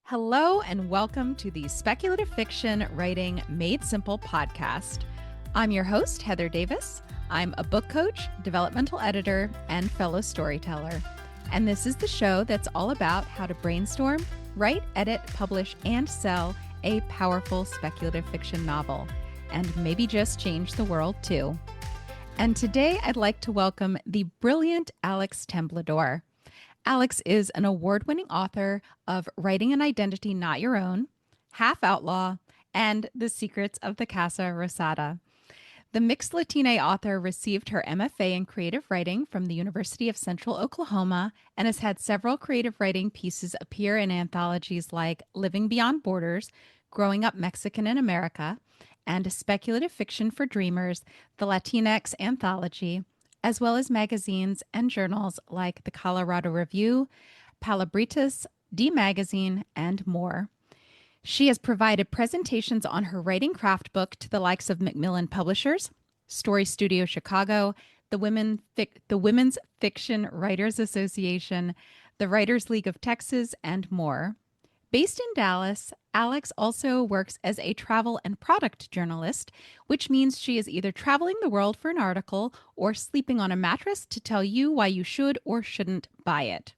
Hello, and welcome to the Speculative Fiction Writing Made Simple podcast. I'm your host, Heather Davis. I'm a book coach, developmental editor, and fellow storyteller. And this is the show that's all about how to brainstorm, write, edit, publish, and sell a powerful speculative fiction novel, and maybe just change the world too. And today I'd like to welcome the brilliant Alex Temblador. Alex is an award-winning author of Writing an Identity Not Your Own, Half Outlaw, and The Secrets of the Casa Rosada. The mixed Latina author received her MFA in creative writing from the University of Central Oklahoma and has had several creative writing pieces appear in anthologies like Living Beyond Borders, Growing Up Mexican in America, and Speculative Fiction for Dreamers, the Latinx Anthology, as well as magazines and journals like the Colorado Review, Palabritas, D Magazine, and more. She has provided presentations on her writing craft book to the likes of Macmillan Publishers, Story Studio Chicago, the Women's Fiction Writers Association, the Writers League of Texas, and more. Based in Dallas, Alex also works as a travel and product journalist, which means she is either traveling the world for an article or sleeping on a mattress to tell you why you should or shouldn't buy it.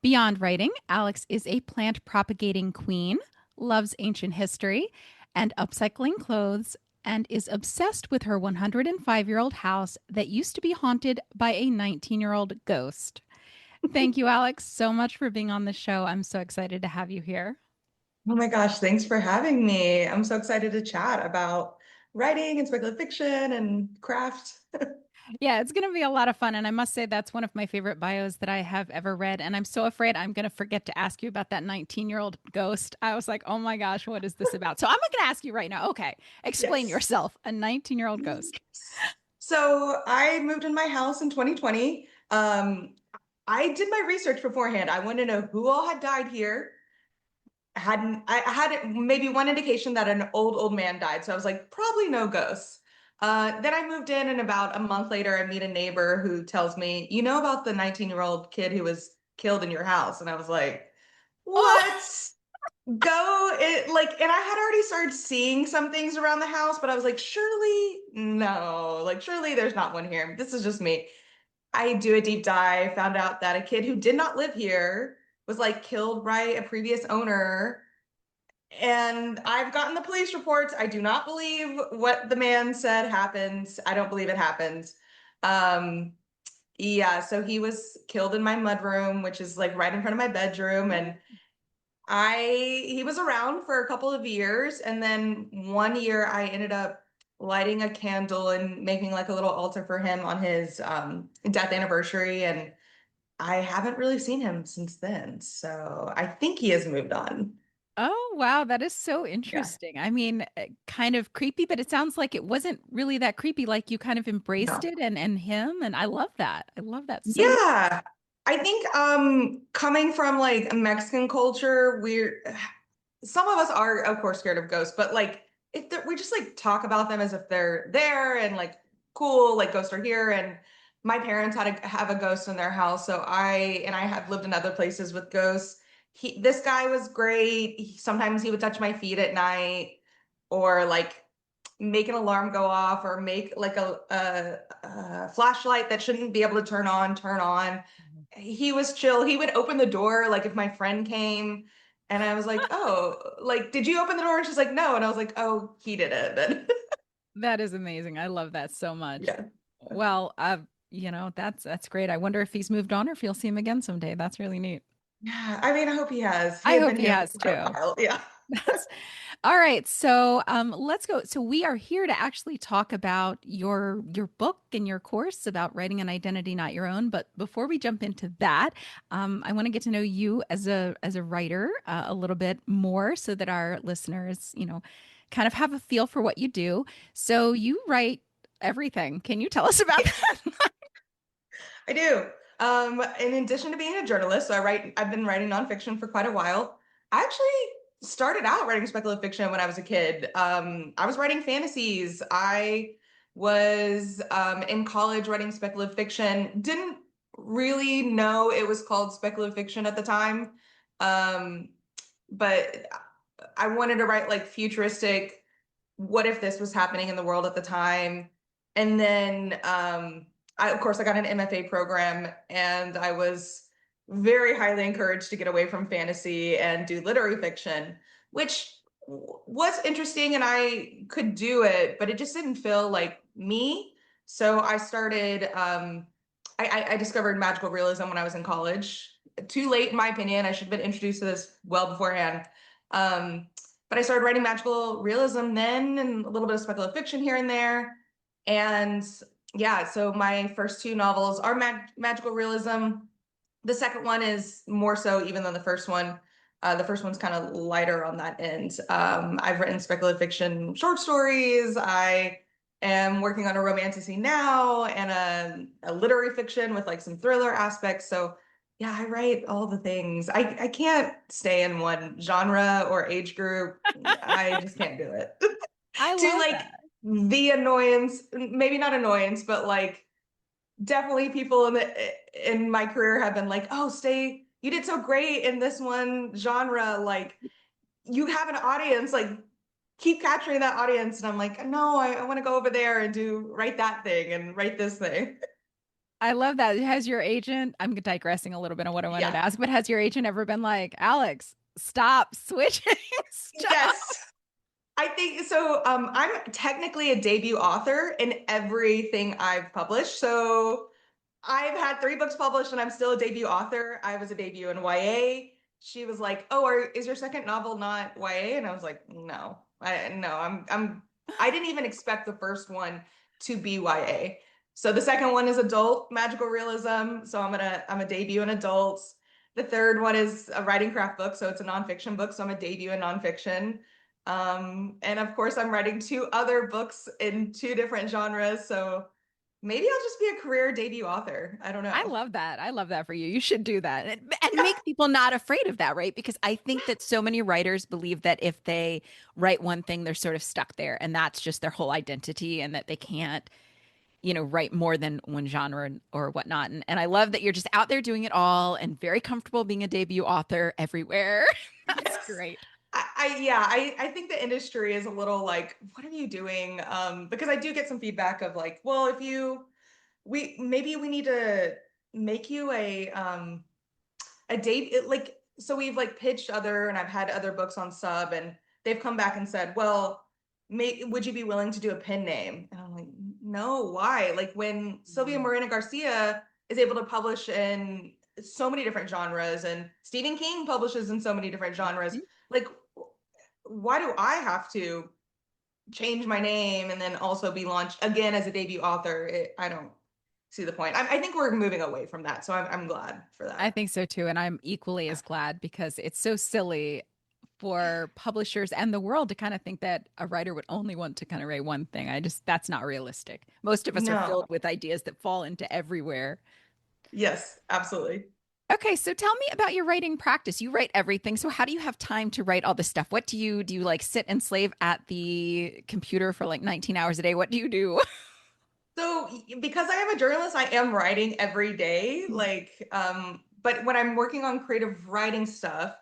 Beyond writing, Alex is a plant propagating queen, loves ancient history and upcycling clothes, and is obsessed with her 105-year-old house that used to be haunted by a 19-year-old ghost. Thank you, Alex, so much for being on the show. I'm so excited to have you here. Oh my gosh, thanks for having me. I'm so excited to chat about writing and speculative fiction and craft. Yeah, it's going to be a lot of fun. And I must say, that's one of my favorite bios that I have ever read. And I'm so afraid I'm going to forget to ask you about that 19-year-old ghost. I was like, oh my gosh, what is this about? So I'm going to ask you right now. Okay, explain Yes. yourself. A 19-year-old ghost. So I moved in my house in 2020. I did my research beforehand. I wanted to know who all had died here. I had maybe one indication that an old man died. So I was like, probably no ghosts. Then I moved in, and about a month later, I meet a neighbor who tells me, you know about the 19-year-old kid who was killed in your house? And I was like, Oh, what? Go it like, and I had already started seeing some things around the house, but I was like, surely no, like surely there's not one here. This is just me. I do a deep dive, found out that a kid who did not live here was like killed by a previous owner. And I've gotten the police reports. I do not believe what the man said happened. I don't believe it happened. Um, yeah, so he was killed in my mudroom, which is like right in front of my bedroom. And he was around for a couple of years, and then one year I ended up lighting a candle and making like a little altar for him on his death anniversary, and I haven't really seen him since then. So I think he has moved on. oh, wow. That is so Yeah. interesting. I mean, kind of creepy, but it sounds like it wasn't really that creepy. Like you kind of embraced No. it and him. And I love that. I love that so much. Yeah. I think coming from like Mexican culture, we're some of us are of course scared of ghosts, but like if we just like talk about them as if they're there and like cool, like ghosts are here. And my parents had have a ghost in their house, so I have lived in other places with ghosts. This guy was great. Sometimes he would touch my feet at night, or like make an alarm go off, or make like a flashlight that shouldn't be able to turn on. He was chill. He would open the door like if my friend came, and I was like, "Oh, like did you open the door?" And she's like, "No." And I was like, "Oh, he did it." That is amazing. I love that so much. Yeah. Well, that's great. I wonder if he's moved on or if you'll see him again someday. That's really neat. Yeah. I mean, I hope he has. He I had hope been he here has for quite a too. while. Yeah. That's all right. So let's go. So we are here to actually talk about your book and your course about writing an identity not your own. But before we jump into that, I want to get to know you as a writer a little bit more, so that our listeners, kind of have a feel for what you do. So you write everything. Can you tell us about that? I do. In addition to being a journalist, I've been writing nonfiction for quite a while. I actually started out writing speculative fiction when I was a kid. I was writing fantasies. I was in college writing speculative fiction. Didn't really know it was called speculative fiction at the time. Um, but I wanted to write like futuristic, what if this was happening in the world at the time? And then of course I got an MFA program and I was very highly encouraged to get away from fantasy and do literary fiction, which was interesting and I could do it, but it just didn't feel like me. So I started I discovered magical realism when I was in college. Too late, in my opinion. I should have been introduced to this well beforehand. Um, but I started writing magical realism then and a little bit of speculative fiction here and there. And yeah, so my first two novels are magical realism. The second one is more so even than the first one. The first one's kind of lighter on that end. I've written speculative fiction short stories. I am working on a romantasy now and a literary fiction with like some thriller aspects. So yeah, I write all the things. I can't stay in one genre or age group. I just can't do it. I To love like that. the annoyance, maybe not annoyance, but like definitely people in my career have been like, "Oh, stay, you did so great in this one genre. Like you have an audience, like keep capturing that audience." And I'm like, "No, I want to go over there and do write that thing and write this thing." I love that. Has your agent, I'm digressing a little bit on what I wanted Yeah. to ask, but has your agent ever been like, Alex, stop switching? Stop. Yes. I think so. I'm technically a debut author in everything I've published. So I've had three books published and I'm still a debut author. I was a debut in YA. She was like, "Oh, is your second novel not YA?" And I was like, "No, I didn't even expect the first one to be YA. So the second one is adult magical realism. So I'm a debut in adults. The third one is a writing craft book, so it's a nonfiction book. So I'm a debut in nonfiction. And of course, I'm writing two other books in two different genres. So maybe I'll just be a career debut author. I don't I know. love that. I love that for you. You should do that and make people not afraid of that, right? Because I think that so many writers believe that if they write one thing, they're sort of stuck there and that's just their whole identity and that they can't, write more than one genre or whatnot. And I love that you're just out there doing it all and very comfortable being a debut author everywhere. That's Yes. great. I think the industry is a little like, what are you doing? Because I do get some feedback of like, well, if you we need to make you a date it, like so we've like pitched other and I've had other books on sub and they've come back and said, well, would you be willing to do a pen name? And I'm like, no, why? Like when Sylvia Mm. Morena Garcia is able to publish in so many different genres and Stephen King publishes in so many different genres, like why do I have to change my name and then also be launched again as a debut author? I don't see the point. I think we're moving away from that, so I'm glad for I that. think so too. And I'm equally as glad because it's so silly for publishers and the world to kind of think that a writer would only want to kind of write one thing. That's not realistic. Most of us are No. filled with ideas that fall into everywhere. Yes, absolutely. Okay, so tell me about your writing practice. You write everything. So how do you have time to write all this stuff? What do you like sit and slave at the computer for like 19 hours a day? What do you do? So because I am a journalist, I am writing every day. But when I'm working on creative writing stuff,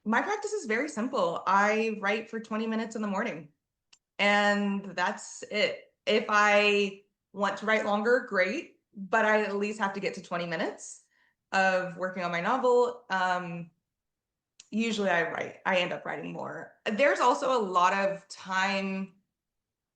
my practice is very simple. I write for 20 minutes in the morning, and that's it. If I want to write longer, great, but I at least have to get to 20 minutes of working on my novel. Usually I end up writing more. There's also a lot of time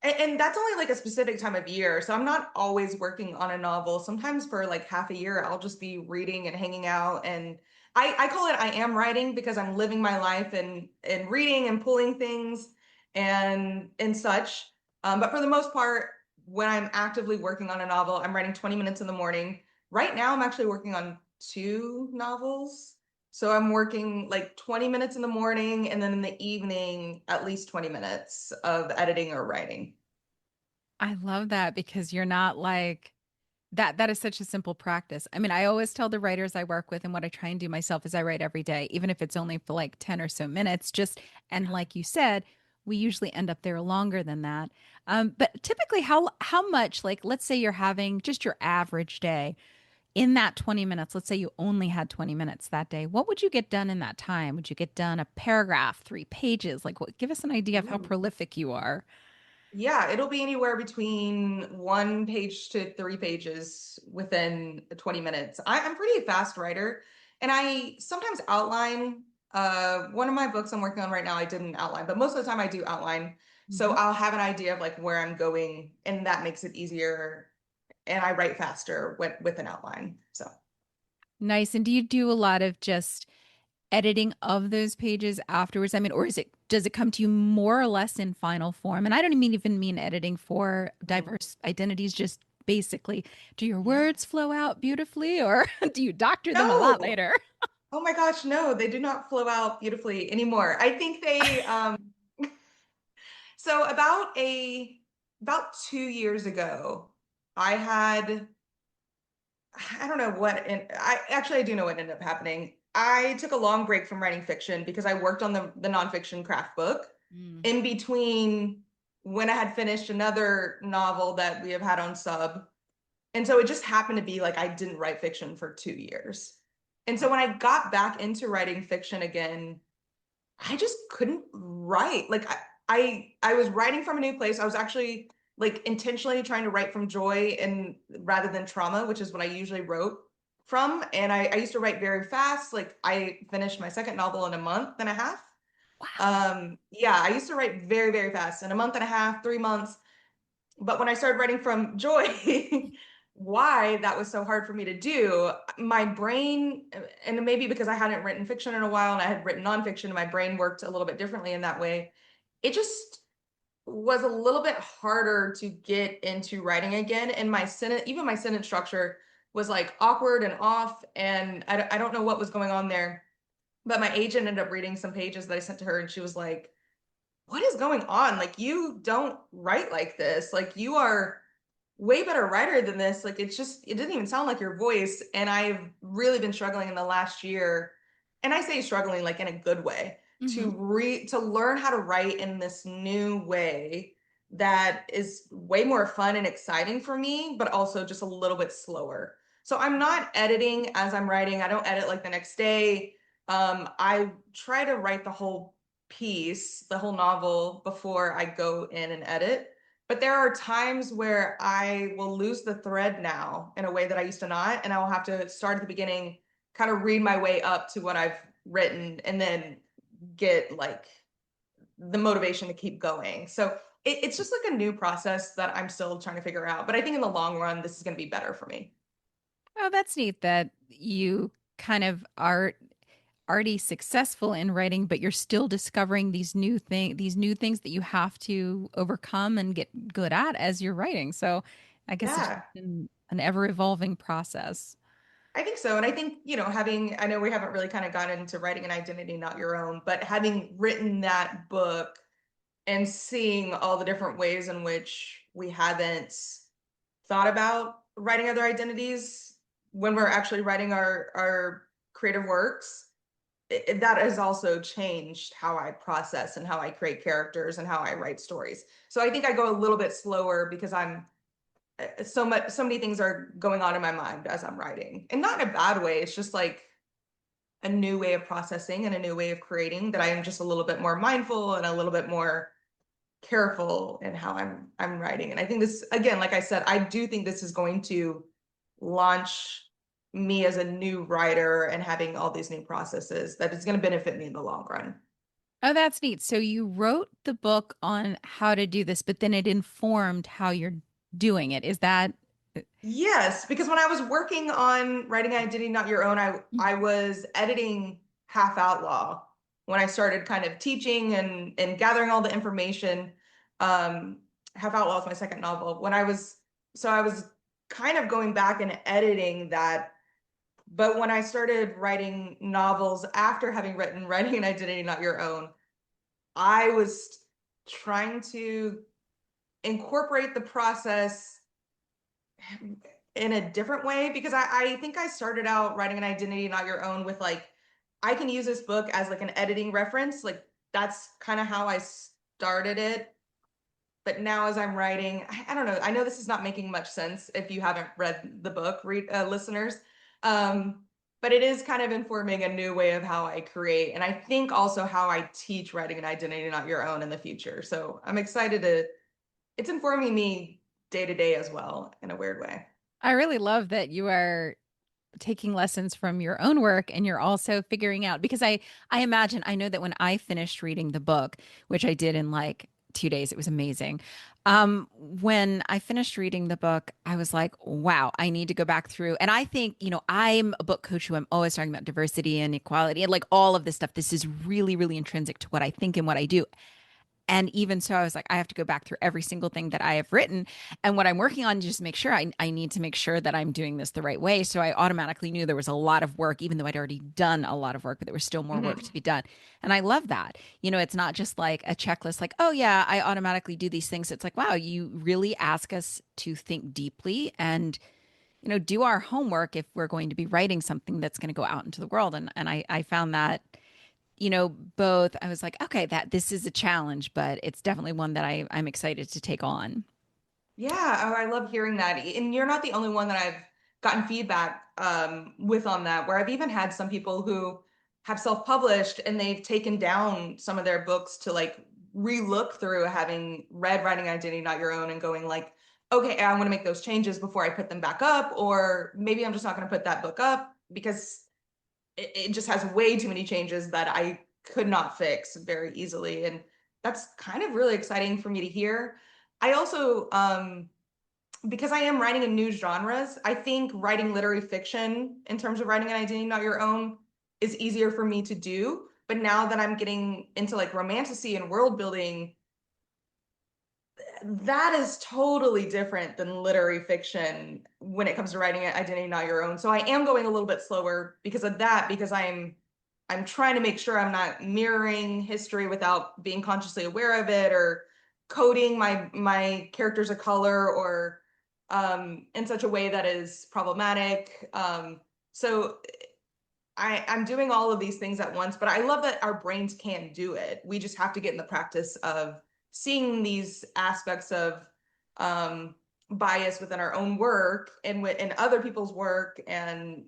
and that's only like a specific time of year. So I'm not always working on a novel. Sometimes for like half a year, I'll just be reading and hanging out. And I call it I am writing because I'm living my life and reading and pulling things and such. But for the most part, when I'm actively working on a novel, I'm writing 20 minutes in the morning. Right now, I'm actually working on two novels. So I'm working like 20 minutes in the morning and then in the evening, at least 20 minutes of editing or writing. I love that because you're not like that is such a simple practice. I mean, I always tell the writers I work with and what I try and do myself is I write every day, even if it's only for like 10 or so minutes, just and like you said, we usually end up there longer than that. But typically how much like let's say you're having just your average day in that 20 minutes, let's say you only had 20 minutes that day, what would you get done in that time? Would you get done a paragraph, 3 pages? Like, what, give us an idea of how Ooh. prolific you are. Yeah, it'll be anywhere between 1 page to 3 pages within 20 minutes. I'm pretty fast writer, and I sometimes outline. One of my books I'm working on right now, I didn't outline, but most of the time I do outline. So Mhm. I'll have an idea of like where I'm going, and that makes it easier. And I write faster with an outline. So Nice. And do you do a lot of just editing of those pages afterwards? I mean, or does it come to you more or less in final form? And I don't even mean editing for mm, diverse identities, just basically, do your yeah. words flow out beautifully or do you doctor them a lot No. later? Oh my gosh, no, they do not flow out beautifully anymore. I think they so about 2 years ago, I had I don't know what and I do know what ended up happening. I took a long break from writing fiction because I worked on the nonfiction craft book Mm. in between when I had finished another novel that we have had on sub. And so it just happened to be like I didn't write fiction for 2 years. And so when I got back into writing fiction again, I just couldn't write. Like I was writing from a new place. I was actually like intentionally trying to write from joy and rather than trauma, which is what I usually wrote from. And I used to write very fast. Like I finished my second novel in a month and a half. Wow. Yeah, I used to write very, very fast in a month and a half, 3 months. But when I started writing from joy, why that was so hard for me to do, my brain, and maybe because I hadn't written fiction in a while and I had written nonfiction, my brain worked a little bit differently in that way. It just was a little bit harder to get into writing again. And my sentence, even my sentence structure was like awkward and off. And I don't know what was going on there. But my agent ended up reading some pages that I sent to her and she was like, what is going on? Like, you don't write like this. Like, you are way better writer than this. Like, it didn't even sound like your voice. And I've really been struggling in the last year. And I say struggling like in a good way Hmm. to learn how to write in this new way that is way more fun and exciting for me, but also just a little bit slower. So I'm not editing as I'm writing. I don't edit like the next day. I try to write the whole piece, the whole novel before I go in and edit. But there are times where I will lose the thread now in a way that I used to not, and I will have to start at the beginning, kind of read my way up to what I've written, and then get like the motivation to keep going. So it's just like a new process that I'm still trying to figure out. But I think in the long run, this is going to be better for me. Oh, that's neat that you kind of are already successful in writing, but you're still discovering these new things that you have to overcome and get good at as you're writing. So I guess it's Yeah. an ever evolving process. I think so. And I think, I know we haven't really kind of gotten into writing an identity, not your own, but having written that book and seeing all the different ways in which we haven't thought about writing other identities when we're actually writing our creative works, that has also changed how I process and how I create characters and how I write stories. So I think I go a little bit slower because I'm so many things are going on in my mind as I'm writing. And not in a bad way. It's just like a new way of processing and a new way of creating that I am just a little bit more mindful and a little bit more careful in how I'm writing. And I think this, again, like I said, I do think this is going to launch me as a new writer and having all these new processes that is going to benefit me in the long run. Oh, that's neat. So you wrote the book on how to do this, but then it informed how you're doing it. Is that Yes, because when I was working on writing Identity Not Your Own, I was editing Half Outlaw when I started kind of teaching and gathering all the information. Um, Half Outlaw is my second novel. I was kind of going back and editing that. But when I started writing novels after having written Writing an Identity Not Your Own, I was trying to incorporate the process in a different way because I think I started out writing an identity not your own with like I can use this book as like an editing reference. Like that's kind of how I started it. But now as I'm writing, I don't know. I know this is not making much sense if you haven't read the book, listeners. Um, but it is kind of informing a new way of how I create. And I think also how I teach writing an identity not your own in the future. So I'm excited it's informing me day to day as well in a weird way. I really love that you are taking lessons from your own work and you're also figuring out because I imagine I know that when I finished reading the book, which I did in like 2 days, it was amazing. When I finished reading the book, I was like, wow, I need to go back through. And I think, I'm a book coach who I'm always talking about diversity and equality and like all of this stuff. This is really, really intrinsic to what I think and what I do. And even so, I was like, I have to go back through every single thing that I have written. And what I'm working on, just make sure I need to make sure that I'm doing this the right way. So I automatically knew there was a lot of work, even though I'd already done a lot of work, but there was still more work to Mhm. be done. And I love that. It's not just like a checklist, like, oh, yeah, I automatically do these things. It's like, wow, you really ask us to think deeply and do our homework if we're going to be writing something that's going to go out into the world. And I found that both I was like, okay, that this is a challenge, but it's definitely one that I'm excited to take on. Yeah, oh, I love hearing that. And you're not the only one that I've gotten feedback with on that, where I've even had some people who have self-published and they've taken down some of their books to like re-look through having read Writing Identity Not Your Own and going like, okay, I want to make those changes before I put them back up, or maybe I'm just not going to put that book up because it just has way too many changes that I could not fix very easily. And that's kind of really exciting for me to hear. I also, because I am writing in new genres, I think writing literary fiction in terms of writing an identity not your own is easier for me to do. But now that I'm getting into like romantasy and world building, that is totally different than literary fiction when it comes to writing an identity not your own. So I am going a little bit slower because of that, because I'm trying to make sure I'm not mirroring history without being consciously aware of it or coding my characters of color or in such a way that is problematic. So I'm doing all of these things at once, but I love that our brains can do it. We just have to get in the practice of seeing these aspects of um, bias within our own work and in other people's work and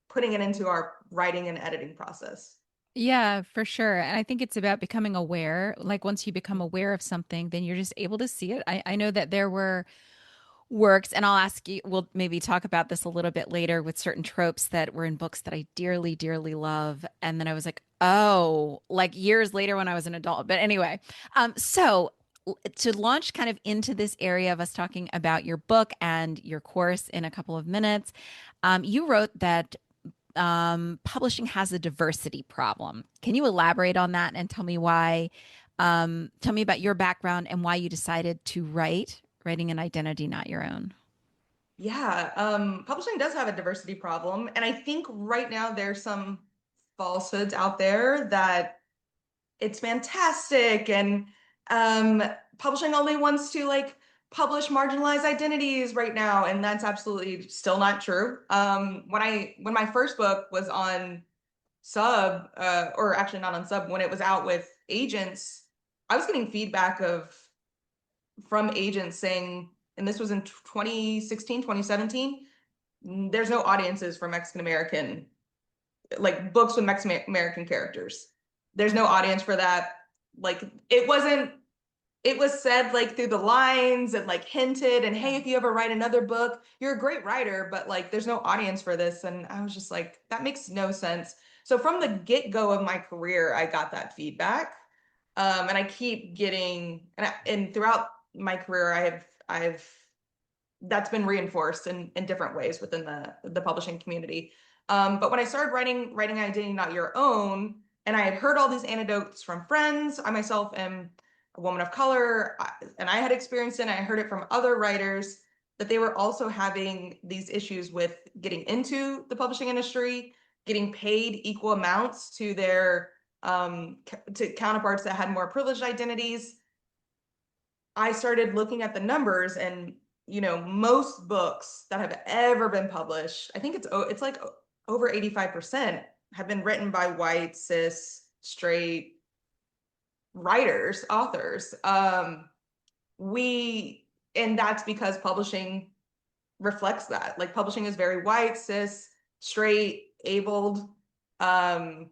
putting it into our writing and editing process. Yeah, for sure. And I think it's about becoming aware. Like once you become aware of something, then you're just able to see it. I know that there were works, and I'll ask you, we'll maybe talk about this a little bit later with certain tropes that were in books that I dearly, dearly love. And then I was like, oh, like years later when I was an adult. But anyway, to launch kind of into this area of us talking about your book and your course in a couple of minutes, you wrote that publishing has a diversity problem. Can you elaborate on that and tell me why? Tell me about your background and why you decided to writing an identity not your own. Yeah, publishing does have a diversity problem, and I think right now there's some falsehoods out there that it's fantastic and um publishing only wants to like publish marginalized identities right now, and that's absolutely still not true. When my first book was on sub or actually not on sub, when it was out with agents, I was getting feedback of from agents saying, and this was in 2016, 2017, there's no audiences for Mexican American, like books with Mexican American characters. There's no audience for that. Like it wasn't, it was said like through the lines and like hinted and hey, if you ever write another book, you're a great writer, but like there's no audience for this. And I was just like, that makes no sense. So from the get-go of my career, I got that feedback. And I keep getting and throughout my career, I've that's been reinforced in different ways within the publishing community. But when I started writing Identity Not Your Own, and I had heard all these anecdotes from friends, I myself am a woman of color, and I had experienced it, and I heard it from other writers that they were also having these issues with getting into the publishing industry, getting paid equal amounts to their to counterparts that had more privileged identities. I started looking at the numbers and most books that have ever been published, I think it's like over 85% have been written by white, cis, straight writers, authors. we, and that's because publishing reflects that. Like publishing is very white, cis, straight, abled, um,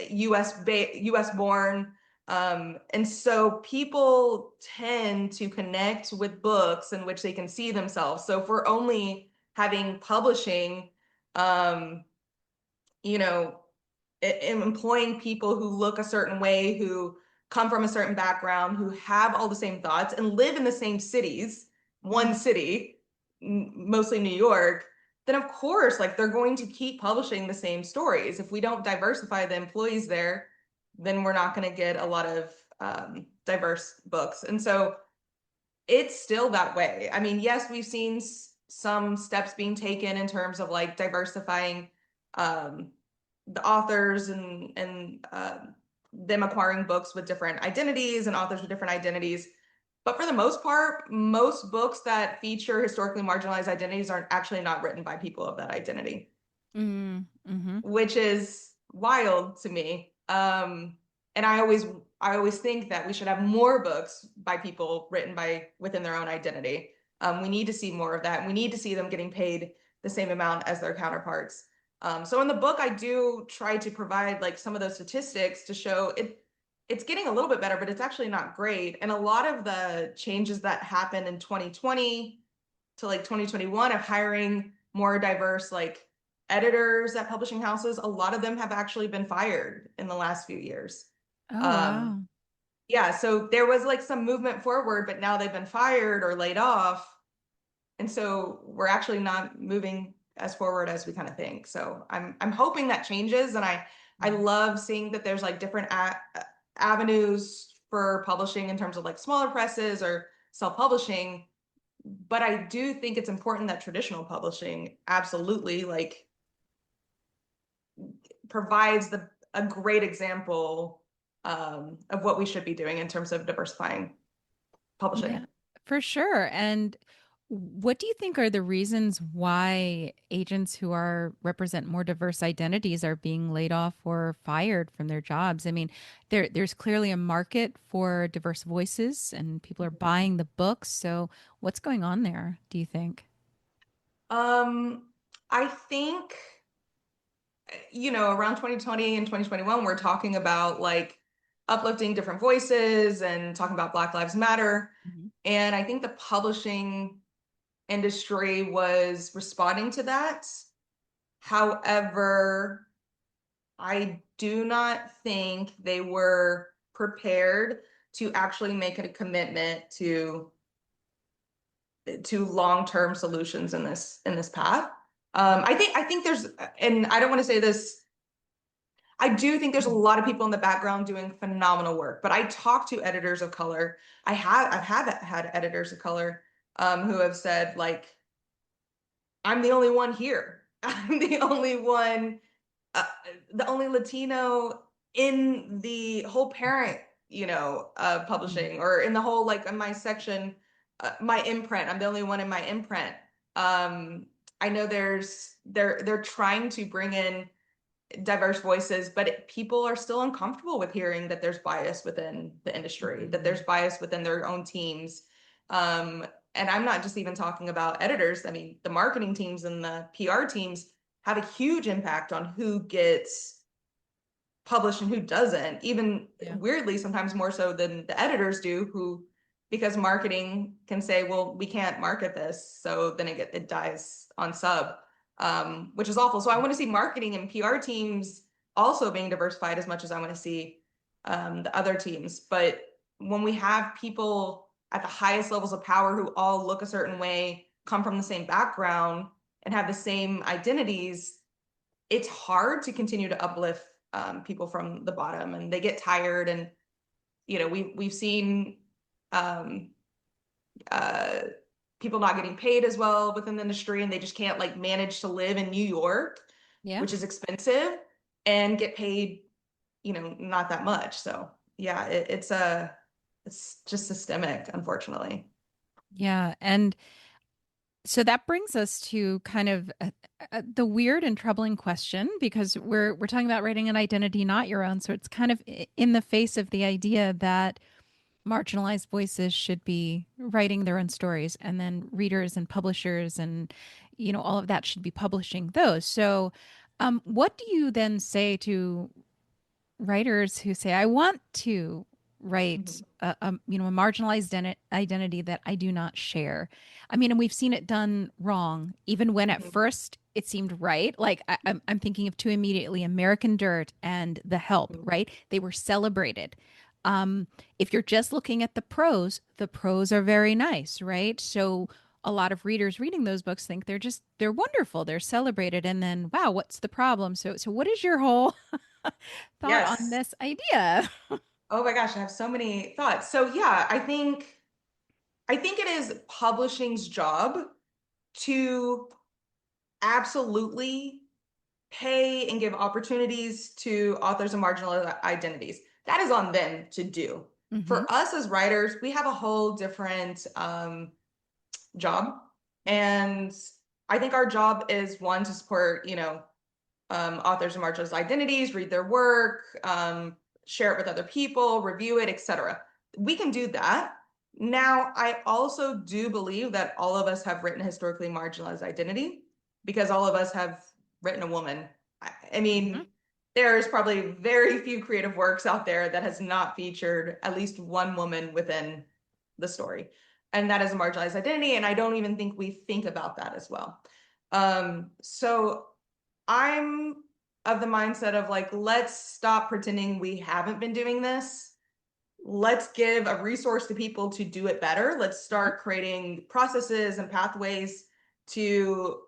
US born. And so people tend to connect with books in which they can see themselves. So if we're only having publishing, um, you know, employing people who look a certain way, who come from a certain background, who have all the same thoughts and live in the same cities, one city, mostly New York, then of course, like they're going to keep publishing the same stories. If we don't diversify the employees there, then we're not going to get a lot of diverse books. And so it's still that way. I mean, yes, we've seen some steps being taken in terms of like diversifying um, the authors and them acquiring books with different identities and authors with different identities. But for the most part, most books that feature historically marginalized identities are actually not written by people of that identity, Mm-hmm. which is wild to me. And I always think that we should have more books by people written by within their own identity. We need to see more of that. And we need to see them getting paid the same amount as their counterparts. So in the book, I do try to provide like some of those statistics to show it's getting a little bit better, but it's actually not great. And a lot of the changes that happened in 2020 to like 2021 of hiring more diverse like editors at publishing houses, a lot of them have actually been fired in the last few years. Oh, Um, wow. yeah, so there was like some movement forward, but now they've been fired or laid off. And so we're actually not moving as forward as we kind of think. So I'm hoping that changes. And I love seeing that there's like different avenues for publishing in terms of like smaller presses or self-publishing. But I do think it's important that traditional publishing absolutely like provides a great example of what we should be doing in terms of diversifying publishing. Yeah, for sure. And what do you think are the reasons why agents who are represent more diverse identities are being laid off or fired from their jobs? I mean, there's clearly a market for diverse voices and people are buying the books. So what's going on there, do you think? Um, I think, around 2020 and 2021, we're talking about like uplifting different voices and talking about Black Lives Matter. Mhm. And I think the publishing industry was responding to that. However, I do not think they were prepared to actually make a commitment to long-term solutions in this path. I think there's, and I don't want to say this, I do think there's a lot of people in the background doing phenomenal work, but I talk to editors of color. I've had editors of color who have said like, I'm the only one here. I'm the only one, uh, the only Latino in the whole parent, Mhm. publishing or in the whole, like in my section, my imprint. I'm the only one in my imprint. Um, I know they're trying to bring in diverse voices, but people are still uncomfortable with hearing that there's bias within the industry, that there's Mhm. bias within their own teams. Um, and I'm not just even talking about editors. I mean, the marketing teams and the PR teams have a huge impact on who gets published and who doesn't, even Yeah. weirdly, sometimes more so than the editors do, who, because marketing can say, well, we can't market this. So then it dies on sub, which is awful. So I want to see marketing and PR teams also being diversified as much as I want to see the other teams. But when we have people at the highest levels of power who all look a certain way, come from the same background, and have the same identities, it's hard to continue to uplift people from the bottom, and they get tired. And we've seen um, uh, people not getting paid as well within the industry, and they just can't like manage to live in New York, Yeah. which is expensive, and get paid, not that much. So yeah, it's just systemic, unfortunately. Yeah. And so that brings us to kind of the weird and troubling question because we're talking about writing an identity not your own. So it's kind of in the face of the idea that marginalized voices should be writing their own stories, and then readers and publishers and all of that should be publishing those. So what do you then say to writers who say, I want to write Mhm. a marginalized identity that I do not share? I mean, and we've seen it done wrong, even when at Mhm. first it seemed right. Like I'm thinking of two immediately: American Dirt and The Help. Mhm. Right? They were celebrated. If you're just looking at the pros are very nice, right? So a lot of readers reading those books think they're wonderful, they're celebrated, and then wow, what's the problem? So what is your whole thought on Yes. this idea? Oh my gosh, I have so many thoughts. So yeah, I think it is publishing's job to absolutely pay and give opportunities to authors of marginalized identities. That is on them to do. Mm-hmm. For us as writers, we have a whole different job. And I think our job is one to support, authors of marginalized identities, read their work, share it with other people, review it, etc. We can do that. Now, I also do believe that all of us have written a historically marginalized identity because all of us have written a woman. I Mm-hmm. mean, there's probably very few creative works out there that has not featured at least one woman within the story. And that is a marginalized identity. And I don't even think we think about that as well. So I'm of the mindset of like, let's stop pretending we haven't been doing this. Let's give a resource to people to do it better. Let's start creating processes and pathways to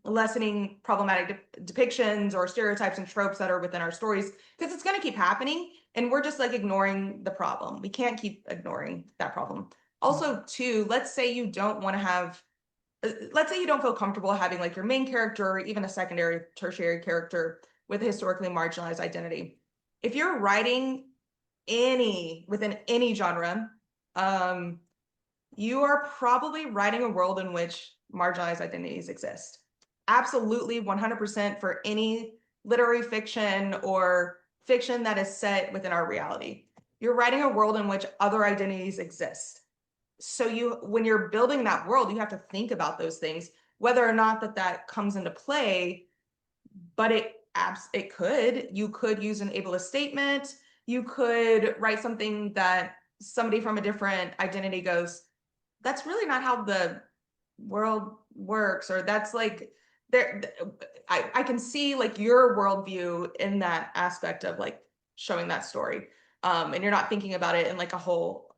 lessening problematic depictions or stereotypes and tropes that are within our stories, because it's going to keep happening and we're just like ignoring the problem. We can't keep ignoring that problem. Also, too, let's say you don't want to have let's say you don't feel comfortable having like your main character or even a secondary, tertiary character with a historically marginalized identity. If you're writing within any genre, um, you are probably writing a world in which marginalized identities exist. Absolutely 100% for any literary fiction or fiction that is set within our reality. You're writing a world in which other identities exist. So when you're building that world, you have to think about those things, whether or not that comes into play, but it could. You could use an ableist statement. You could write something that somebody from a different identity goes, that's really not how the world works, or that's like there. I can see like your worldview in that aspect of like showing that story, and you're not thinking about it in like a whole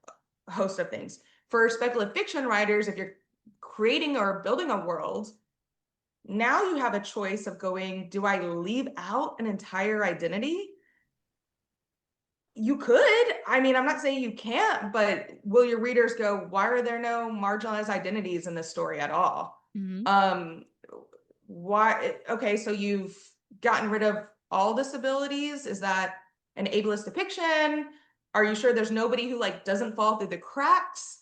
host of things. For speculative fiction writers, if you're creating or building a world, now you have a choice of going, do I leave out an entire identity? You could. I mean, I'm not saying you can't, but will your readers go, why are there no marginalized identities in this story at all? Mm-hmm. Um, why? Okay, so you've gotten rid of all disabilities. Is that an ableist depiction? Are you sure there's nobody who like doesn't fall through the cracks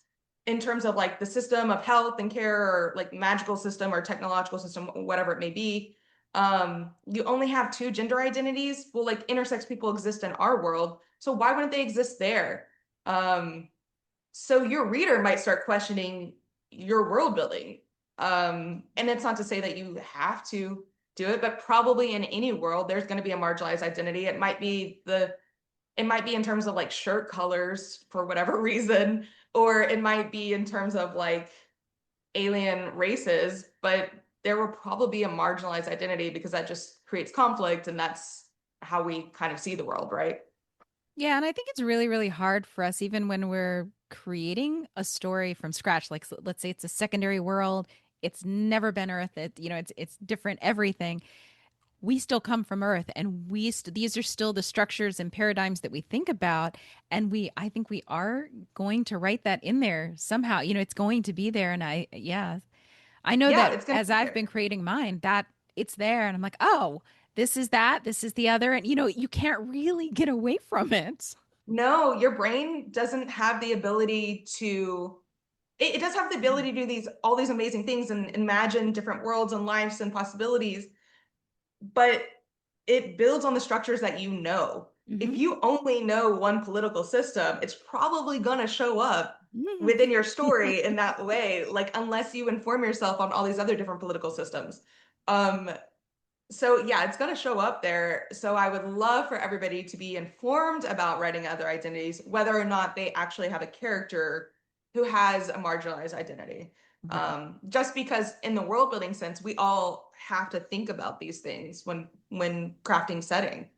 in terms of like the system of health and care, or like magical system or technological system, whatever it may be? You only have two gender identities. Well, like intersex people exist in our world, so why wouldn't they exist there? So your reader might start questioning your world building. And it's not to say that you have to do it, but probably in any world, there's going to be a marginalized identity. It might be in terms of like shirt colors for whatever reason, or it might be in terms of like alien races, but there will probably be a marginalized identity because that just creates conflict, and that's how we kind of see the world, right? Yeah, and I think it's really, really hard for us, even when we're creating a story from scratch. Like, let's say it's a secondary world, it's never been Earth. It's different everything. We still come from Earth, and these are still the structures and paradigms that we think about, and I think we are going to write that in there somehow. It's going to be there, and I know Yeah, that it's going to as be I've there. been creating mine, that it's there, and I'm like, oh, this is that, this is the other, and you can't really get away from it. No, your brain doesn't have the ability to, it does have the ability to do all these amazing things and imagine different worlds and lives and possibilities, but it builds on the structures that you know. if Hmm. you only know one political system, it's probably going to show up within your story in that way, like unless you inform yourself on all these other different political systems. Um, so yeah, it's going to show up there. So I would love for everybody to be informed about writing other identities, whether or not they actually have a character who has a marginalized identity. Right. Just because in the world building sense, we all have to think about these things when crafting setting.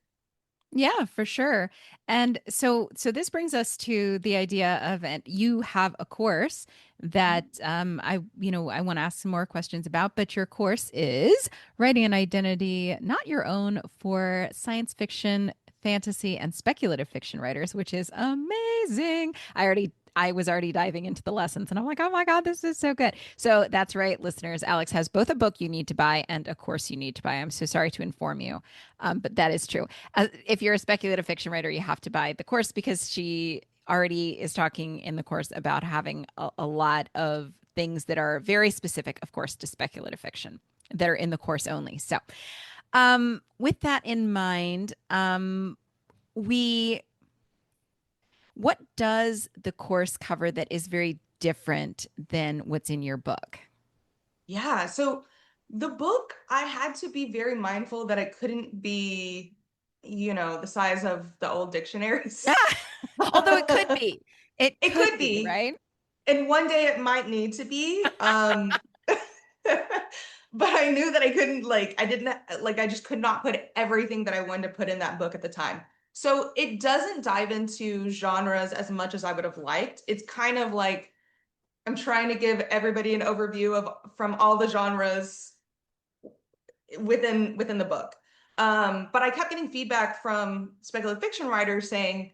Yeah, for sure. And so this brings us to the idea of, and you have a course that I want to ask some more questions about, but your course is writing an identity not your own for science fiction, fantasy, and speculative fiction writers, which is amazing. I was already diving into the lessons and I'm like, oh my God, this is so good. So that's right, listeners. Alex has both a book you need to buy and a course you need to buy. I'm so sorry to inform you, but that is true. If you're a speculative fiction writer, you have to buy the course because she already is talking in the course about having a lot of things that are very specific, of course, to speculative fiction that are in the course only. So, with that in mind, we what does the course cover that is very different than what's in your book? Yeah, so the book, I had to be very mindful that it couldn't be, the size of the old dictionaries. Although it could be, it It could could be, be, right? and one day it might need to be. But I knew that I couldn't, like, I didn't, like, I just could not put everything that I wanted to put in that book at the time. So it doesn't dive into genres as much as I would have liked. It's kind of like I'm trying to give everybody an overview of from all the genres within the book. But I kept getting feedback from speculative fiction writers saying,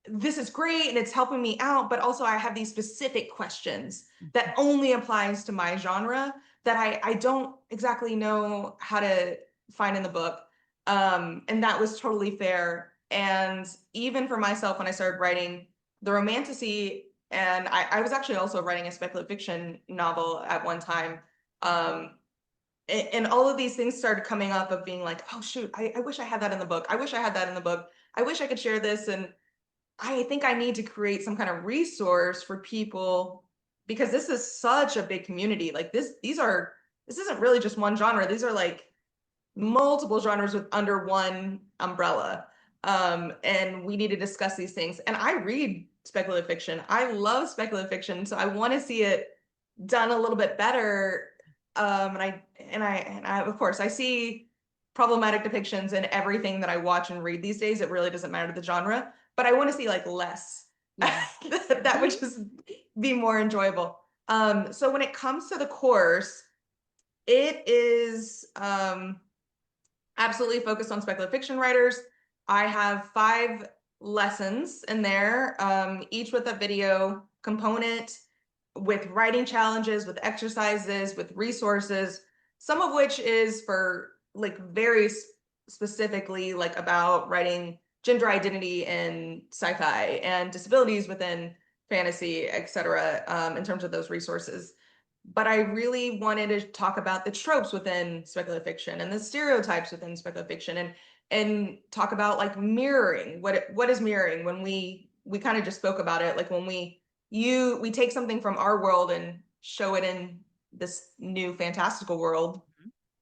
this is great and it's helping me out, but also I have these specific questions that only applies to my genre that I don't exactly know how to find in the book. And that was totally fair. And even for myself, when I started writing the romantasy, and I was actually also writing a speculative fiction novel at one time. And all of these things started coming up of being like, oh shoot, I wish I had that in the book. I wish I had that in the book. I wish I could share this. And I think I need to create some kind of resource for people because this is such a big community. Like this isn't really just one genre. These are like multiple genres with under one umbrella. And we need to discuss these things. And I read speculative fiction. I love speculative fiction, so I want to see it done a little bit better. And I of course I see problematic depictions in everything that I watch and read these days. It really doesn't matter the genre, but I want to see like less. Yeah. That would just be more enjoyable. So when it comes to the course, it is absolutely focused on speculative fiction writers. I have 5 lessons in there, each with a video component, with writing challenges, with exercises, with resources, some of which is for like very specifically like about writing gender identity in sci-fi and disabilities within fantasy, etc., in terms of those resources. But I really wanted to talk about the tropes within speculative fiction and the stereotypes within speculative fiction and talk about like mirroring. What is mirroring? When we kind of just spoke about it, like when we take something from our world and show it in this new fantastical world,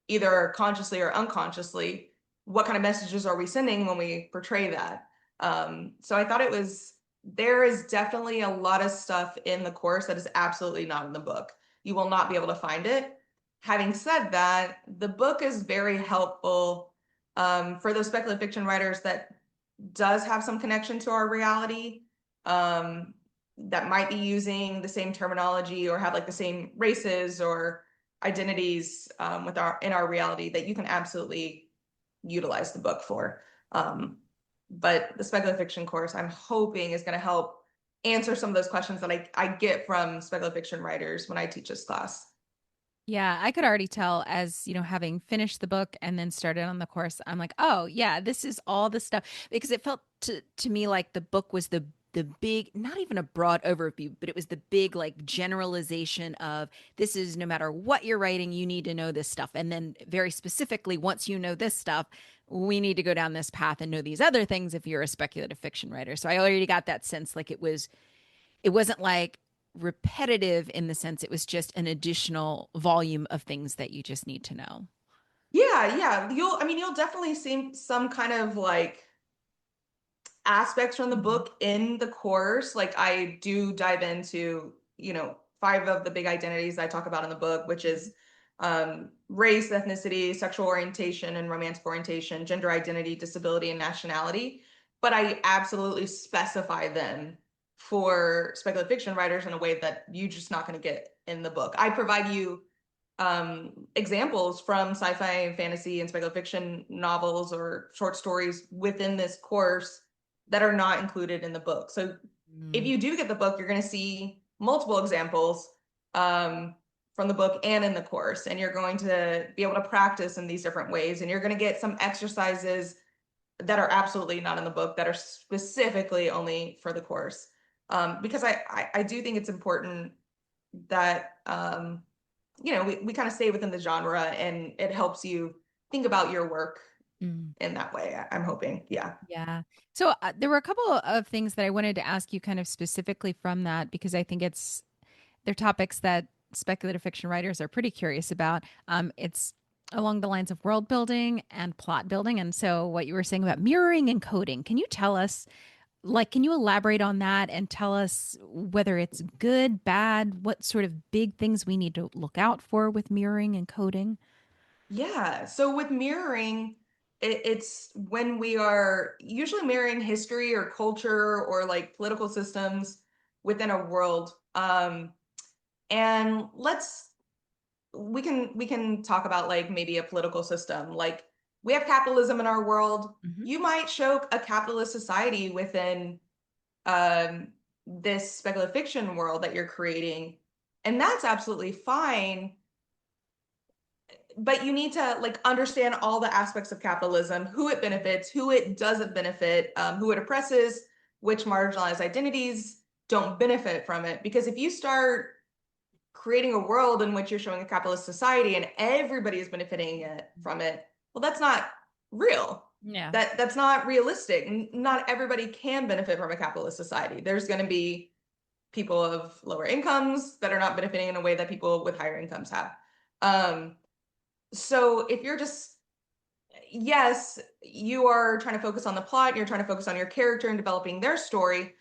either consciously or unconsciously, what kind of messages are we sending when we portray that? So I thought there is definitely a lot of stuff in the course that is absolutely not in the book. You will not be able to find it. Having said that, the book is very helpful for those speculative fiction writers that does have some connection to our reality, that might be using the same terminology or have like the same races or identities in our reality that you can absolutely utilize the book for. But the speculative fiction course, I'm hoping is going to help answer some of those questions that I get from speculative fiction writers when I teach this class. Yeah, I could already tell as, having finished the book and then started on the course, I'm like, oh, yeah, this is all the stuff because it felt to me like the book was the the big, not even a broad overview, but it was the big like generalization of this is no matter what you're writing, you need to know this stuff. And then very specifically, once you know this stuff, we need to go down this path and know these other things if you're a speculative fiction writer. So I already got that sense like it wasn't like repetitive in the sense it was just an additional volume of things that you just need to know. Yeah. You'll definitely see some kind of like aspects from the Mhm. book in the course. Like I do dive into, five of the big identities I talk about in the book, which is race, ethnicity, sexual orientation, and romantic orientation, gender identity, disability, and nationality. But I absolutely specify them for speculative fiction writers in a way that you're just not going to get in the book. I provide you examples from sci-fi and fantasy and speculative fiction novels or short stories within this course that are not included in the book. So if Mm. you do get the book, you're going to see multiple examples from the book and in the course, and you're going to be able to practice in these different ways, and you're going to get some exercises that are absolutely not in the book that are specifically only for the course. Because I do think it's important that we kind of stay within the genre, and it helps you think about your work Mm. in that way. I'm hoping. Yeah. Yeah. So there were a couple of things that I wanted to ask you kind of specifically from that because I think they're topics that speculative fiction writers are pretty curious about. It's along the lines of world building and plot building. And so what you were saying about mirroring and coding, can you tell us, like, can you elaborate on that and tell us whether it's good, bad, what sort of big things we need to look out for with mirroring and coding? Yeah. So with mirroring, it's when we are usually mirroring history or culture or like political systems within a world. And we can talk about like maybe a political system. Like we have capitalism in our world. Mhm. You might show a capitalist society within um, this speculative fiction world that you're creating, and that's absolutely fine. But you need to like understand all the aspects of capitalism, who it benefits, who it doesn't benefit, who it oppresses, which marginalized identities don't benefit from it. Because if you start creating a world in which you're showing a capitalist society and everybody is benefiting from it, well, that's not real. Yeah. That's not realistic. Not everybody can benefit from a capitalist society. There's going to be people of lower incomes that are not benefiting in a way that people with higher incomes have. So if you're just, yes, you are trying to focus on the plot, you're trying to focus on your character and developing their story,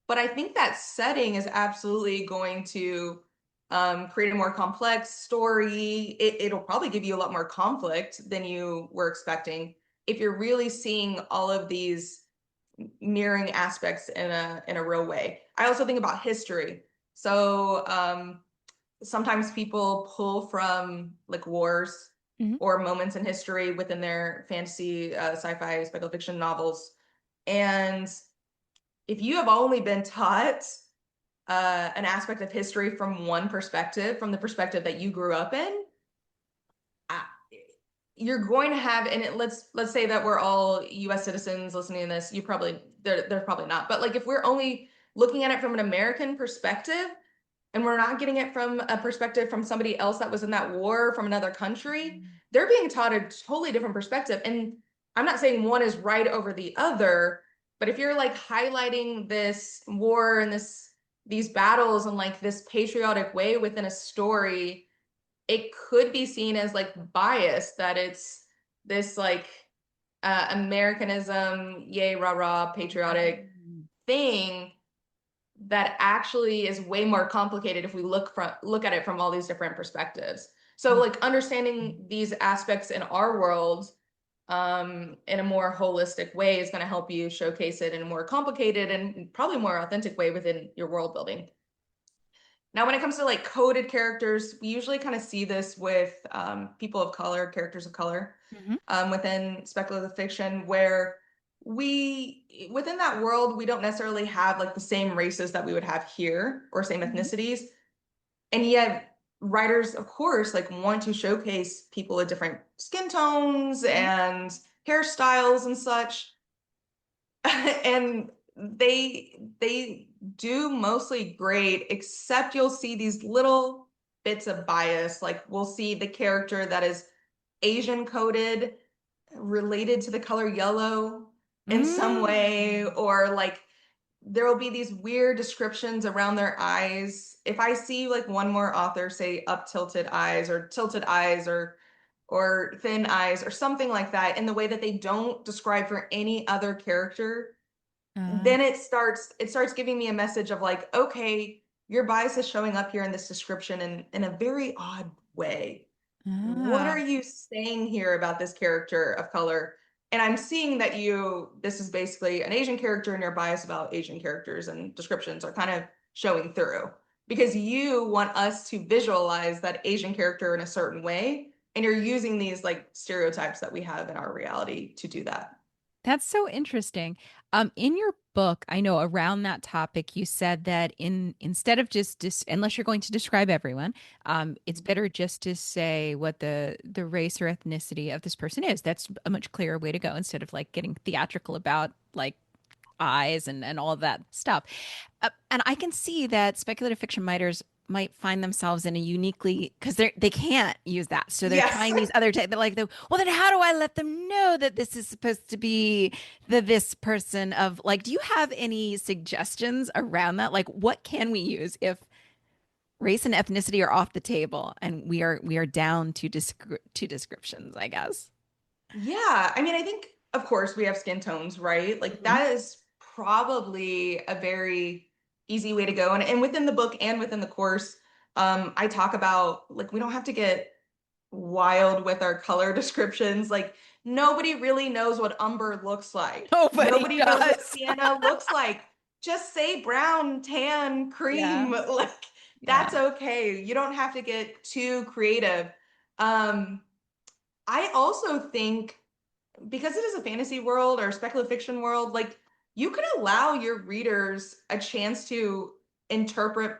but I think that setting is absolutely going to create a more complex story. It'll probably give you a lot more conflict than you were expecting if you're really seeing all of these mirroring aspects in a real way. I also think about history. So sometimes people pull from like wars Mhm. or moments in history within their fantasy, sci-fi, speculative fiction novels. And if you have only been taught an aspect of history from one perspective, from the perspective that you grew up in, uh, you're going to have, and let's say that we're all U.S. citizens listening to this. They're probably not, but like if we're only looking at it from an American perspective, and we're not getting it from a perspective from somebody else that was in that war from another country, they're being taught a totally different perspective. And I'm not saying one is right over the other, but if you're like highlighting this war and these battles in like this patriotic way within a story, it could be seen as like bias, that it's this like Americanism, yay, rah, rah, patriotic Mm. thing that actually is way more complicated if we look at it from all these different perspectives. So like understanding these aspects in our world in a more holistic way is going to help you showcase it in a more complicated and probably more authentic way within your world building. Now, when it comes to like coded characters, we usually kind of see this with people of color, characters of color, Mhm. within speculative fiction, where within that world, we don't necessarily have like the same races that we would have here or same Mhm. ethnicities. And yet, writers, of course, like want to showcase people with different skin tones Mhm. and hairstyles and such. And they do mostly great, except you'll see these little bits of bias. Like we'll see the character that is Asian coded related to the color yellow in some way, Mm. or like there will be these weird descriptions around their eyes. If I see like one more author say up tilted eyes or thin eyes or something like that in the way that they don't describe for any other character, Uh, then it starts giving me a message of like, okay, your bias is showing up here in this description in a very odd way. What ah. are you saying here about this character of color? And I'm seeing that this is basically an Asian character, and your bias about Asian characters and descriptions are kind of showing through because you want us to visualize that Asian character in a certain way. And you're using these like stereotypes that we have in our reality to do that. That's so interesting. In your book, I know around that topic, you said that instead of unless you're going to describe everyone, it's better just to say what the race or ethnicity of this person is. That's a much clearer way to go instead of like getting theatrical about like eyes and all of that stuff. And I can see that speculative fiction writers might find themselves in a uniquely because they can't use that, so they're Yes. trying these other they're like well then how do I let them know that this is supposed to be this person of like do you have any suggestions around that, like what can we use if race and ethnicity are off the table and we are down to descriptions, I guess. Yeah, I mean, I think, of course, we have skin tones, right? Like Mhm. that is probably a very easy way to go. And within the book and within the course, I talk about like we don't have to get wild with our color descriptions. Like nobody really knows what umber looks like. Nobody Nobody knows what does. sienna looks like. Just say brown, tan, Yeah, cream. Like yeah. that's okay. You don't have to get too creative. Um, I also think because it is a fantasy world or a speculative fiction world, like you can allow your readers a chance to interpret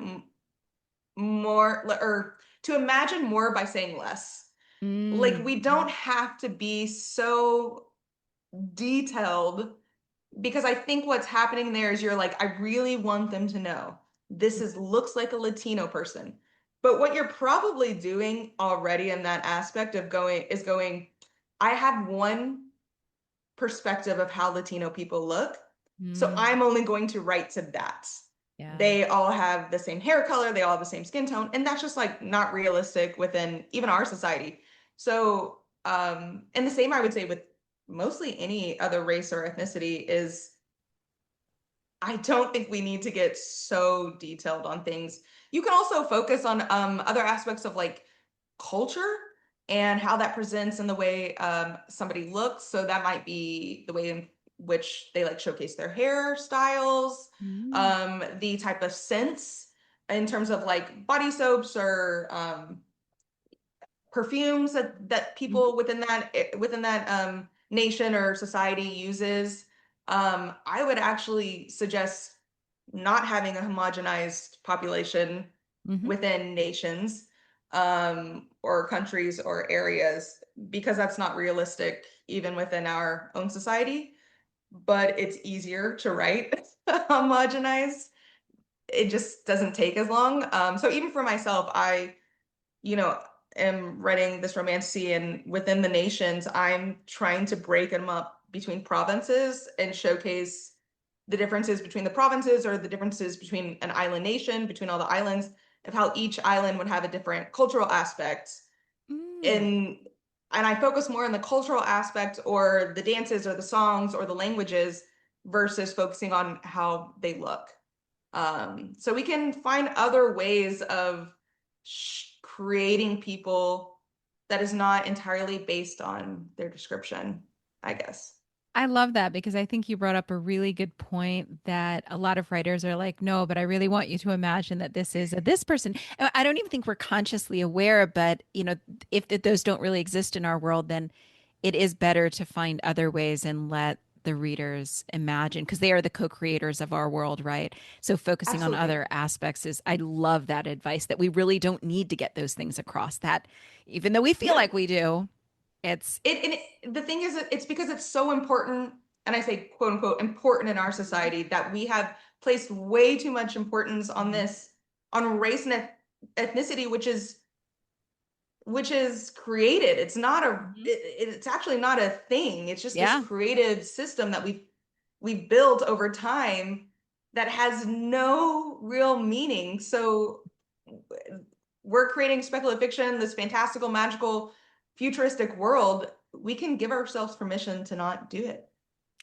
more or to imagine more by saying less. Like Mm. we don't have to be so detailed because I think what's happening there is you're like, I really want them to know this is looks like a Latino person. But what you're probably doing already in that aspect of going, I have one perspective of how Latino people look. So Mm. I'm only going to write to that. Yeah. They all have the same hair color, they all have the same skin tone, and that's just like not realistic within even our society. So, and the same I would say with mostly any other race or ethnicity is I don't think we need to get so detailed on things. You can also focus on other aspects of like culture and how that presents in the way somebody looks. So that might be the way in which they like showcase their hairstyles, Mm. the type of scents in terms of like body soaps or perfumes that Mhm. people within that nation or society uses. I would actually suggest not having a homogenized population Mhm. within nations or countries or areas because that's not realistic even within our own society. But it's easier to write homogenized. It just doesn't take as long. So even for myself, you know, am writing this romantasy, and within the nations, I'm trying to break them up between provinces and showcase the differences between the provinces or the differences between an island nation, between all the islands, of how each island would have a different cultural aspect. Mm. And and I focus more on the cultural aspect or the dances or the songs or the languages versus focusing on how they look. So we can find other ways of creating people that is not entirely based on their description, I guess. I love that because I think you brought up a really good point that a lot of writers are like, no, but I really want you to imagine that this is this person. And I don't even think we're consciously aware, but if those don't really exist in our world, then it is better to find other ways and let the readers imagine because they are the co-creators of our world, right? So focusing on Absolutely. other aspects is, I love that advice that we really don't need to get those things across that even though we feel Yeah. like we do, it's The thing is, it's because it's so important and I say quote unquote important in our society, that we have placed way too much importance on this, on race and ethnicity, which is created. It's not it's actually not a thing. It's just this Yeah. creative system that we've built over time that has no real meaning. So we're creating speculative fiction, this fantastical, magical, futuristic world. We can give ourselves permission to not do it.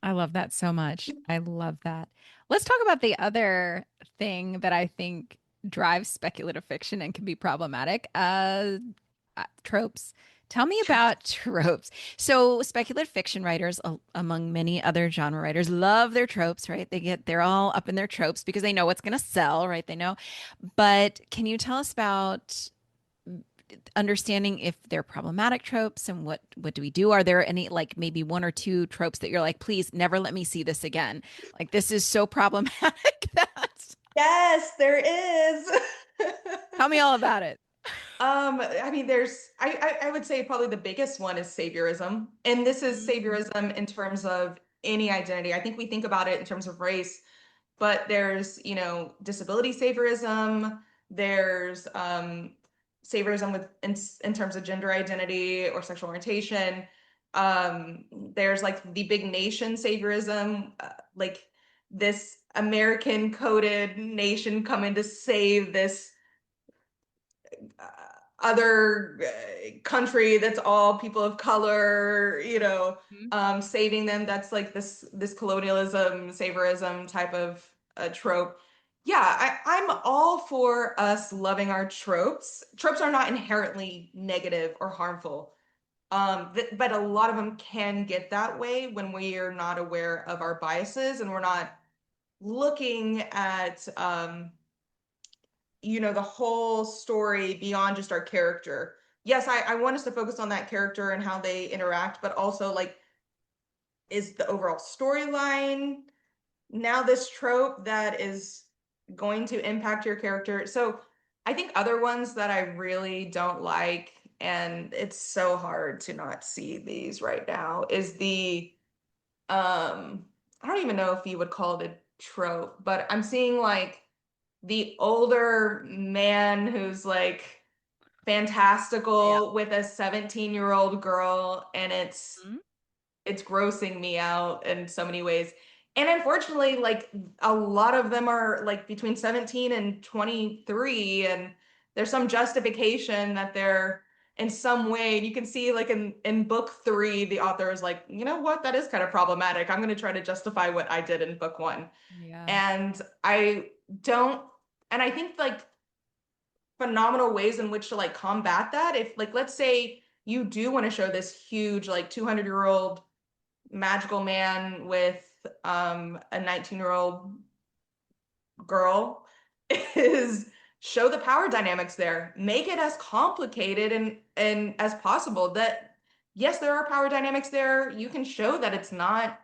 I love that so much. I love that. Let's talk about the other thing that I think drives speculative fiction and can be problematic. Tropes. Tell me about tropes. So, speculative fiction writers, among many other genre writers, love their tropes, right? They're all up in their tropes because they know what's going to sell, right? They know. But can you tell us about understanding if they're problematic tropes and what do we do? Are there any, like, maybe one or two tropes that you're like, please never let me see this again? Like, this is so problematic that Yes, there is. tell me all about it. I mean, I would say probably the biggest one is saviorism. And this is saviorism in terms of any identity. I think we think about it in terms of race, but there's, disability saviorism, there's saviorism in terms of gender identity or sexual orientation. There's like the big nation saviorism, like this American coded nation coming to save this uh, other country that's all people of color, Mhm. saving them. That's like this colonialism, saviorism type of trope. Yeah, I'm all for us loving our tropes. Tropes are not inherently negative or harmful. But a lot of them can get that way when we are not aware of our biases and we're not looking at the whole story beyond just our character. Yes, I want us to focus on that character and how they interact, but also like, is the overall storyline now this trope that is going to impact your character? So I think other ones that I really don't like, and it's so hard to not see these right now, is I don't even know if you would call it a trope, but I'm seeing like the older man who's like Yeah. fantastical with a 17-year-old girl, and Mhm. it's grossing me out in so many ways. And unfortunately, like a lot of them are like between 17 and 23, and there's some justification that they're in some way. You can see like in book 3, the author is like, you know what, that is kind of problematic. I'm going to try to justify what I did in book 1. Yeah. And I don't, and I think like phenomenal ways in which to like combat that. If like, let's say you do want to show this huge like 200-year-old magical man with a 19-year-old girl, is show the power dynamics there. Make it as complicated and as possible, that yes, there are power dynamics there. You can show that it's not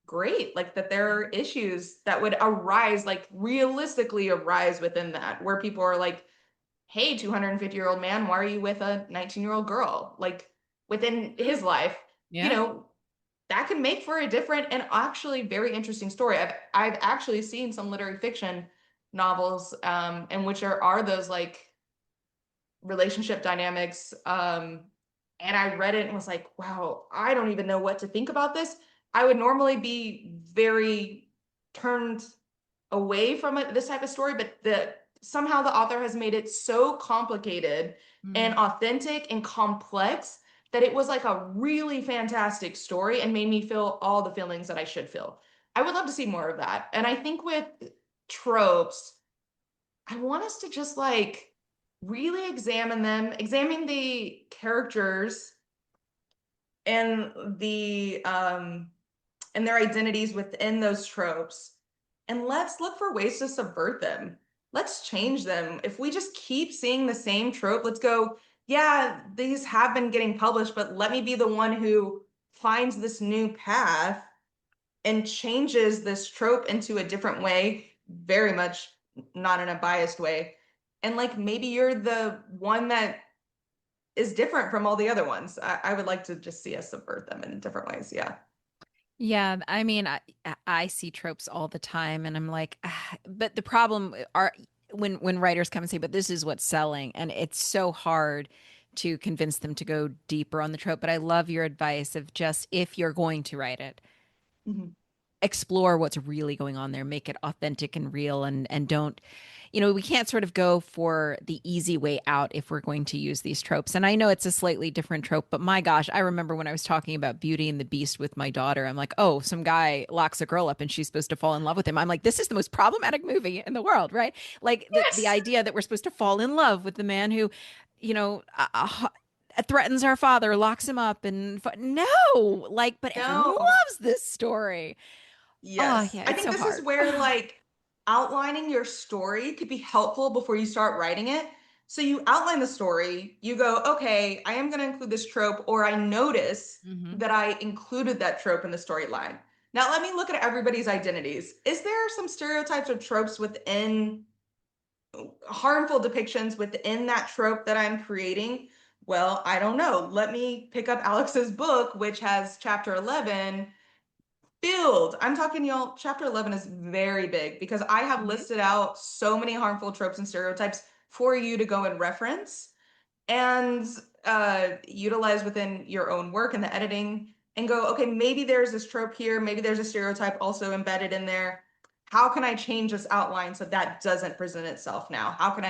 great, like that there Yeah. are issues that would arise, like realistically arise within that, where people are like, hey, 250-year-old man, why are you with a 19-year-old girl? Like within his life, you Yeah. know, that can make for a different and actually very interesting story. I've actually seen some literary fiction novels in which there are those like relationship dynamics. And I read it and was like, wow, I don't even know what to think about this. I would normally be very turned away from this type of story, but the somehow the author has made it so complicated and Mm. authentic and complex that it was like a really fantastic story and made me feel all the feelings that I should feel. I would love to see more of that. And I think with tropes, I want us to just like really examine them, examine the characters and their identities within those tropes. And let's look for ways to subvert them. Let's change them. If we just keep seeing the same trope, let's go, yeah, these have been getting published, but let me be the one who finds this new path and changes this trope into a different way, very much not in a biased way. And like maybe you're the one that is different from all the other ones. I would like to just see us subvert them in different ways. Yeah. Yeah, I mean, I see tropes all the time, and I'm like, but the problem are when writers come and say, but this is what's selling, and it's so hard to convince them to go deeper on the trope. But I love your advice of just if you're going to write it, Mhm. explore what's really going on there, make it authentic and real, and don't, we can't sort of go for the easy way out if we're going to use these tropes. And I know it's a slightly different trope, but my gosh, I remember when I was talking about Beauty and the Beast with my daughter, I'm like, oh, some guy locks a girl up and she's supposed to fall in love with him. I'm like, this is the most problematic movie in the world, right? Like the Yes. idea that we're supposed to fall in love with the man who, you know, threatens our father, locks him up, and no, like, but everyone No. loves this story. Oh, Yes. yeah, I it's think so this is hard. where like outlining your story could be helpful before you start writing it. So you outline the story, you go, okay, I am going to include this trope, or I notice Hmm. that I included that trope in the storyline. Now let me look at everybody's identities. Is there some stereotypes or tropes within harmful depictions within that trope that I'm creating? Well, I don't know. Let me pick up Alex's book, which has chapter 11 filled. I'm talking, y'all, chapter 11 is very big because I have Hmm. listed out so many harmful tropes and stereotypes for you to go and reference and utilize within your own work and the editing and go, okay, maybe there's this trope here, maybe there's a stereotype also embedded in there. How can I change this outline so that doesn't present itself now? How can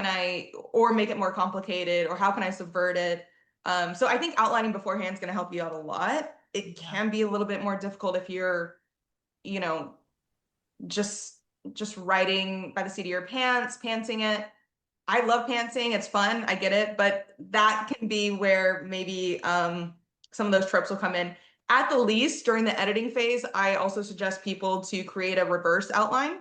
I, or make it more complicated, or how can I subvert it? So I think outlining beforehand is going to help you out a lot. It Yeah. can be a little bit more difficult if you're, you know, just just writing by the seat of your pants, pantsing it. I love pantsing, it's fun, I get it, but that can be where maybe some of those tropes will come in. At the least, during the editing phase, I also suggest people to create a reverse outline.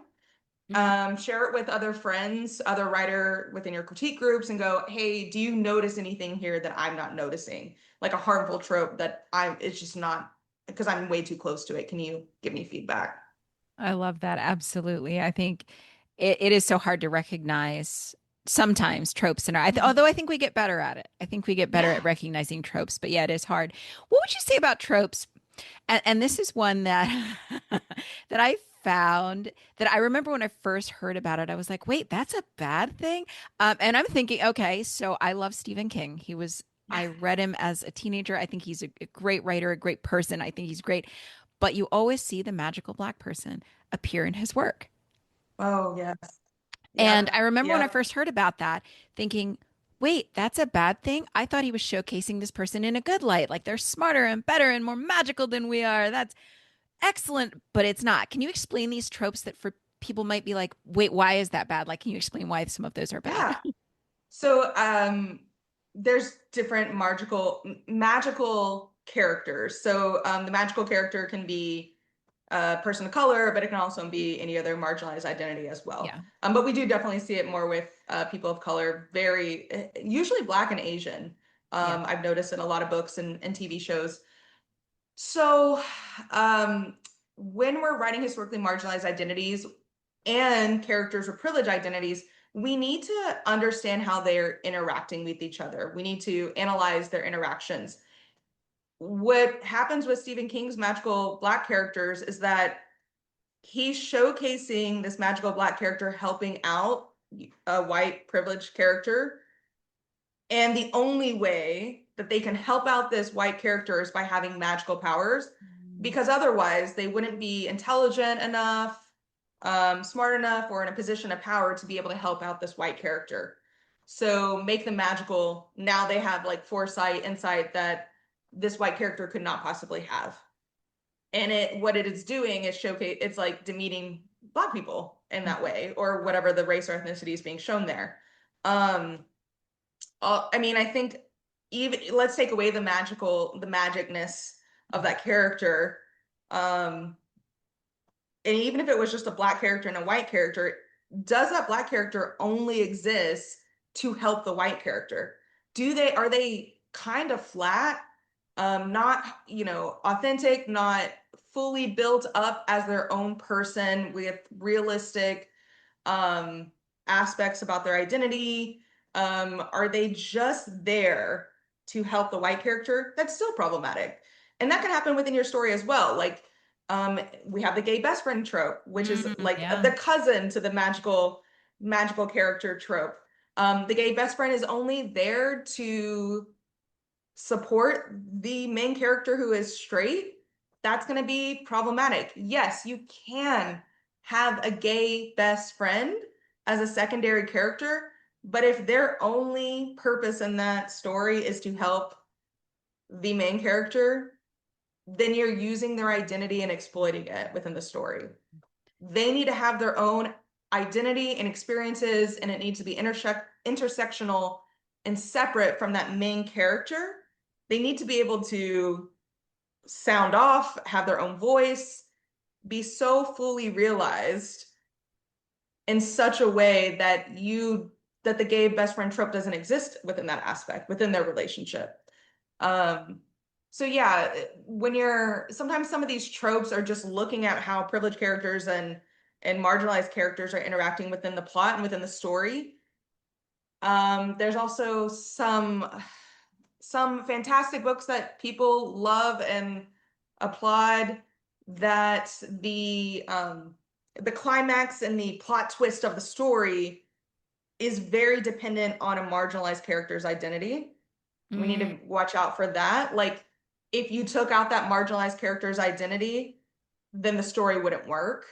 Hmm. Share it with other friends, other writer within your critique groups, and go, hey, do you notice anything here that I'm not noticing? Like a harmful trope that it's just not because I'm way too close to it. Can you give me feedback? I love that. Absolutely. I think it is so hard to recognize sometimes tropes in our, although I think we get better at it. I think we get better Yeah. at recognizing tropes, but yeah, it is hard. What would you say about tropes? And this is one that that I found that I remember when I first heard about it, I was like, wait, that's a bad thing. And I'm thinking, okay, so I love Stephen King. I read him as a teenager. I think he's a great writer, a great person. I think he's great. But you always see the magical black person appear in his work. Oh, yes. And Yep. I remember when I Yep. first heard about that, thinking, wait, that's a bad thing? I thought he was showcasing this person in a good light. Like they're smarter and better and more magical than we are. That's excellent, but it's not. Can you explain these tropes that for people might be like, wait, why is that bad? Like, can you explain why some of those are bad? Yeah. So there's different magical characters. So the magical character can be a person of color, but it can also be any other marginalized identity as well. Yeah. But we do definitely see it more with people of color, very usually Black and Asian. Yeah. I've noticed in a lot of books and TV shows. So um, when we're writing historically marginalized identities and characters with privileged identities, we need to understand how they're interacting with each other. We need to analyze their interactions. What happens with Stephen King's magical Black characters is that he's showcasing this magical Black character helping out a white privileged character. And the only way that they can help out this white character is by having magical powers, Mm. because otherwise they wouldn't be intelligent enough, smart enough, or in a position of power to be able to help out this white character. So make them magical. Now they have like foresight, insight that this white character could not possibly have. And what it is doing is showcase, it's like demeaning Black people in that way, or whatever the race or ethnicity is being shown there. Um, I mean, I think even let's take away the magicness of Mhm. that character. Um, and even if it was just a Black character and a white character, does that Black character only exist to help the white character? Are they kind of flat? Not, authentic, not fully built up as their own person with realistic um, aspects about their identity? Are they just there to help the white character? That's still problematic. And that can happen within your story as well. Like, we have the gay best friend trope, which is like Yeah. the cousin to the magical character trope. The gay best friend is only there to support the main character who is straight. That's going to be problematic. Yes, you can have a gay best friend as a secondary character, but if their only purpose in that story is to help the main character, then you're using their identity and exploiting it within the story. They need to have their own identity and experiences, and it needs to be intersectional and separate from that main character. They need to be able to sound off, have their own voice, be so fully realized in such a way that the gay best friend trope doesn't exist within that aspect, within their relationship. So yeah, sometimes some of these tropes are just looking at how privileged characters and marginalized characters are interacting within the plot and within the story. There's also some fantastic books that people love and applaud, that the climax and the plot twist of the story is very dependent on a marginalized character's identity. We need to watch out for that. Like, if you took out that marginalized character's identity, then the story wouldn't work.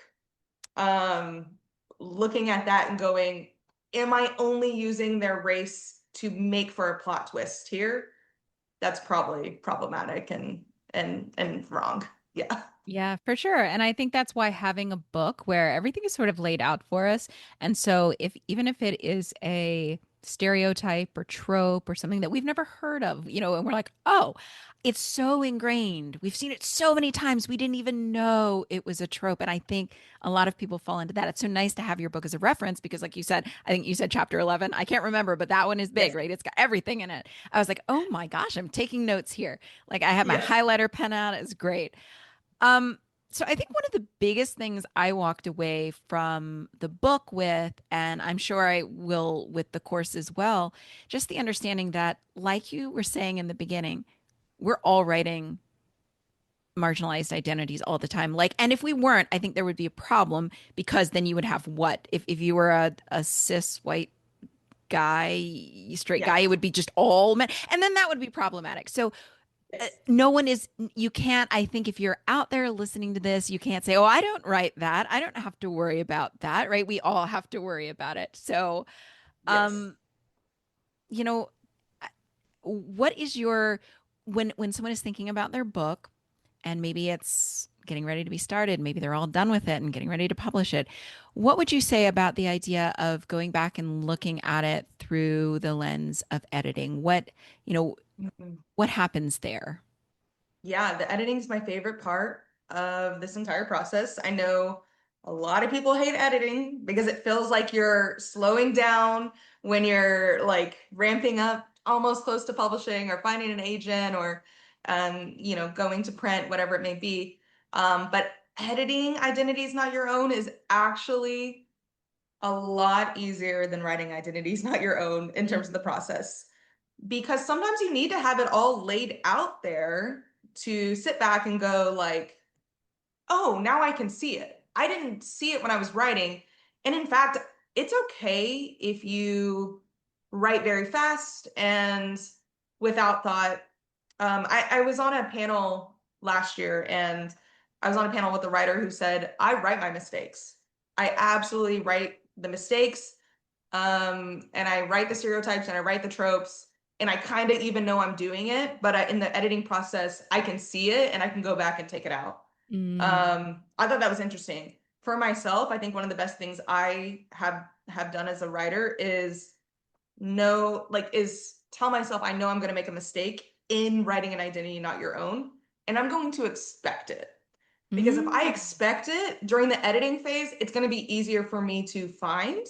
Looking at that and going, am I only using their race to make for a plot twist here? That's probably problematic and wrong. Yeah. Yeah, for sure. And I think that's why having a book where everything is sort of laid out for us. And so if even if it is a stereotype or trope or something that we've never heard of, and we're like, "Oh, it's so ingrained. We've seen it so many times. We didn't even know it was a trope." And I think a lot of people fall into that. It's so nice to have your book as a reference because like you said, I think you said chapter 11. I can't remember, but that one is big, Yes. right? It's got everything in it. I was like, "Oh my gosh, I'm taking notes here." Like I have my Yes. highlighter pen out. It's great. Um, so I think one of the biggest things I walked away from the book with, and I'm sure I will with the course as well, just the understanding that, like you were saying in the beginning, we're all writing marginalized identities all the time. Like, and if we weren't, I think there would be a problem because then you would have what? If you were a cis white guy, straight guy, it Yes. would be just all men, and then that would be problematic. So Yes. no one is, you can't, I think if you're out there listening to this, you can't say, oh, I don't write that. I don't have to worry about that, right? We all have to worry about it. So, Yes. um, you know, what is your, when someone is thinking about their book and maybe it's getting ready to be started, maybe they're all done with it and getting ready to publish it, what would you say about the idea of going back and looking at it through the lens of editing? You know, Mhm. what happens there? Yeah, the editing is my favorite part of this entire process. I know a lot of people hate editing because it feels like you're slowing down when you're like ramping up almost close to publishing or finding an agent or going to print, whatever it may be. But editing Identities Not Your Own is actually a lot easier than writing Identities Not Your Own in terms of the process, because sometimes you need to have it all laid out there to sit back and go like, oh, now I can see it. I didn't see it when I was writing. And in fact, it's okay if you write very fast and without thought. I was on a panel last year, and I was on a panel with a writer who said, I write my mistakes. I absolutely write the mistakes. And I write the stereotypes and I write the tropes, and I kind of even know I'm doing it, but in the editing process, I can see it and I can go back and take it out. Mm. I thought that was interesting. For myself, I think one of the best things I have done as a writer is tell myself I know I'm going to make a mistake in writing an identity not your own, and I'm going to expect it. Because if I Mm. expect it during the editing phase, it's going to be easier for me to find.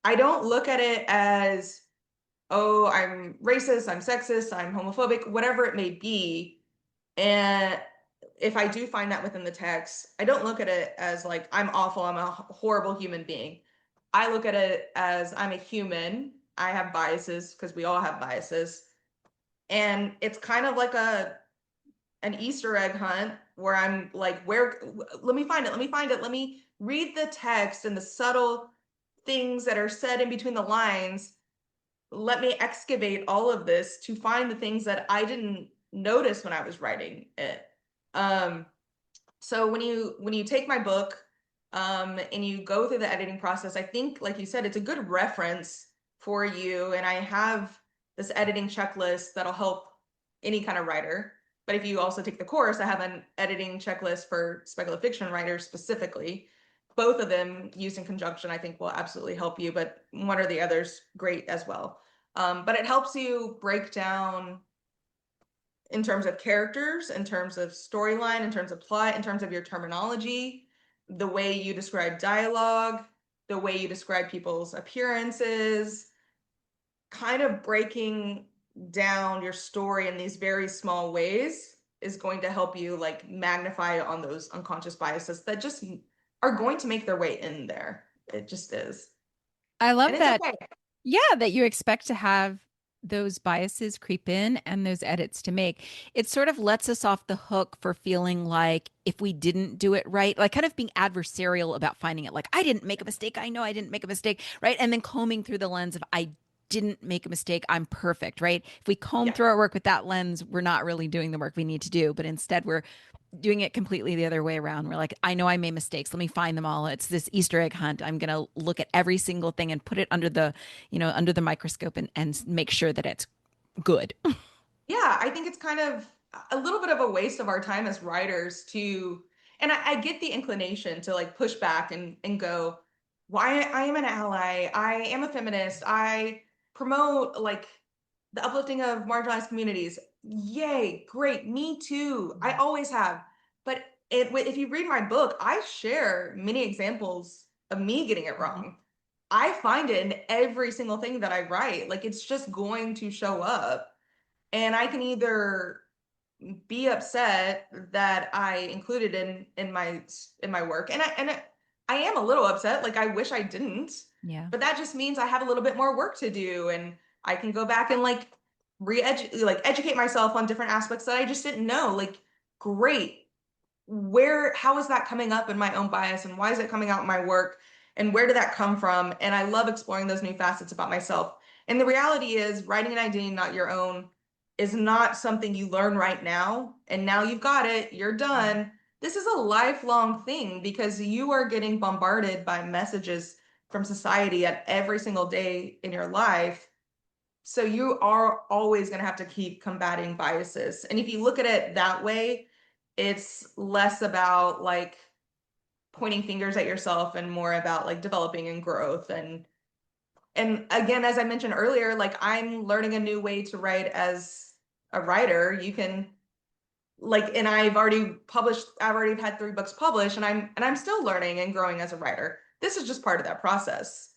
I don't look at it as, oh, I'm racist, I'm sexist, I'm homophobic, whatever it may be. And if I do find that within the text, I don't look at it as like, I'm awful, I'm a horrible human being. I look at it as I'm a human. I have biases because we all have biases. And it's kind of like an Easter egg hunt where I'm like, where, let me find it, let me find it, let me read the text and the subtle things that are said in between the lines. Let me excavate all of this to find the things that I didn't notice when I was writing it. Um, so when you take my book and you go through the editing process, I think, like you said, it's a good reference for you. And I have this editing checklist that'll help any kind of writer. But if you also take the course, I have an editing checklist for speculative fiction writers specifically. Both of them used in conjunction, I think, will absolutely help you, but one or the other's great as well. But it helps you break down in terms of characters, in terms of storyline, in terms of plot, in terms of your terminology, the way you describe dialogue, the way you describe people's appearances, kind of breaking down your story in these very small ways is going to help you like magnify on those unconscious biases that just are going to make their way in there. It just is. I And love it's that. okay. Yeah, that you expect to have those biases creep in and those edits to make. It sort of lets us off the hook for feeling like if we didn't do it right, like kind of being adversarial about finding it. Like, I didn't make a mistake. I know I didn't make a mistake. Right. And then combing through the lens of, I didn't make a mistake. I'm perfect. Right. If we comb Yeah. through our work with that lens, we're not really doing the work we need to do. But instead, we're doing it completely the other way around. We're like, I know I made mistakes. Let me find them all. It's this Easter egg hunt. I'm going to look at every single thing and put it under the, under the microscope and make sure that it's good. Yeah, I think it's kind of a little bit of a waste of our time as writers to, and I get the inclination to like push back and go, why I am an ally, I am a feminist, I promote like the uplifting of marginalized communities. Yay, great, me too. I always have. But if you read my book, I share many examples of me getting it Mhm. wrong. I find it in every single thing that I write. Like it's just going to show up. And I can either be upset that I included in my work, and I am a little upset. Like I wish I didn't, Yeah. but that just means I have a little bit more work to do, and I can go back and like educate myself on different aspects that I just didn't know. Like, great, how is that coming up in my own bias, and why is it coming out in my work, and where did that come from? And I love exploring those new facets about myself. And the reality is, writing an identity not your own is not something you learn right now and now you've got it, you're done. This is a lifelong thing because you are getting bombarded by messages from society at every single day in your life. So you are always going to have to keep combating biases. And if you look at it that way, it's less about like pointing fingers at yourself and more about like developing and growth. And again, as I mentioned earlier, like I'm learning a new way to write as a writer. You can like, and I've already had 3 books published, and I'm still learning and growing as a writer. This is just part of that process.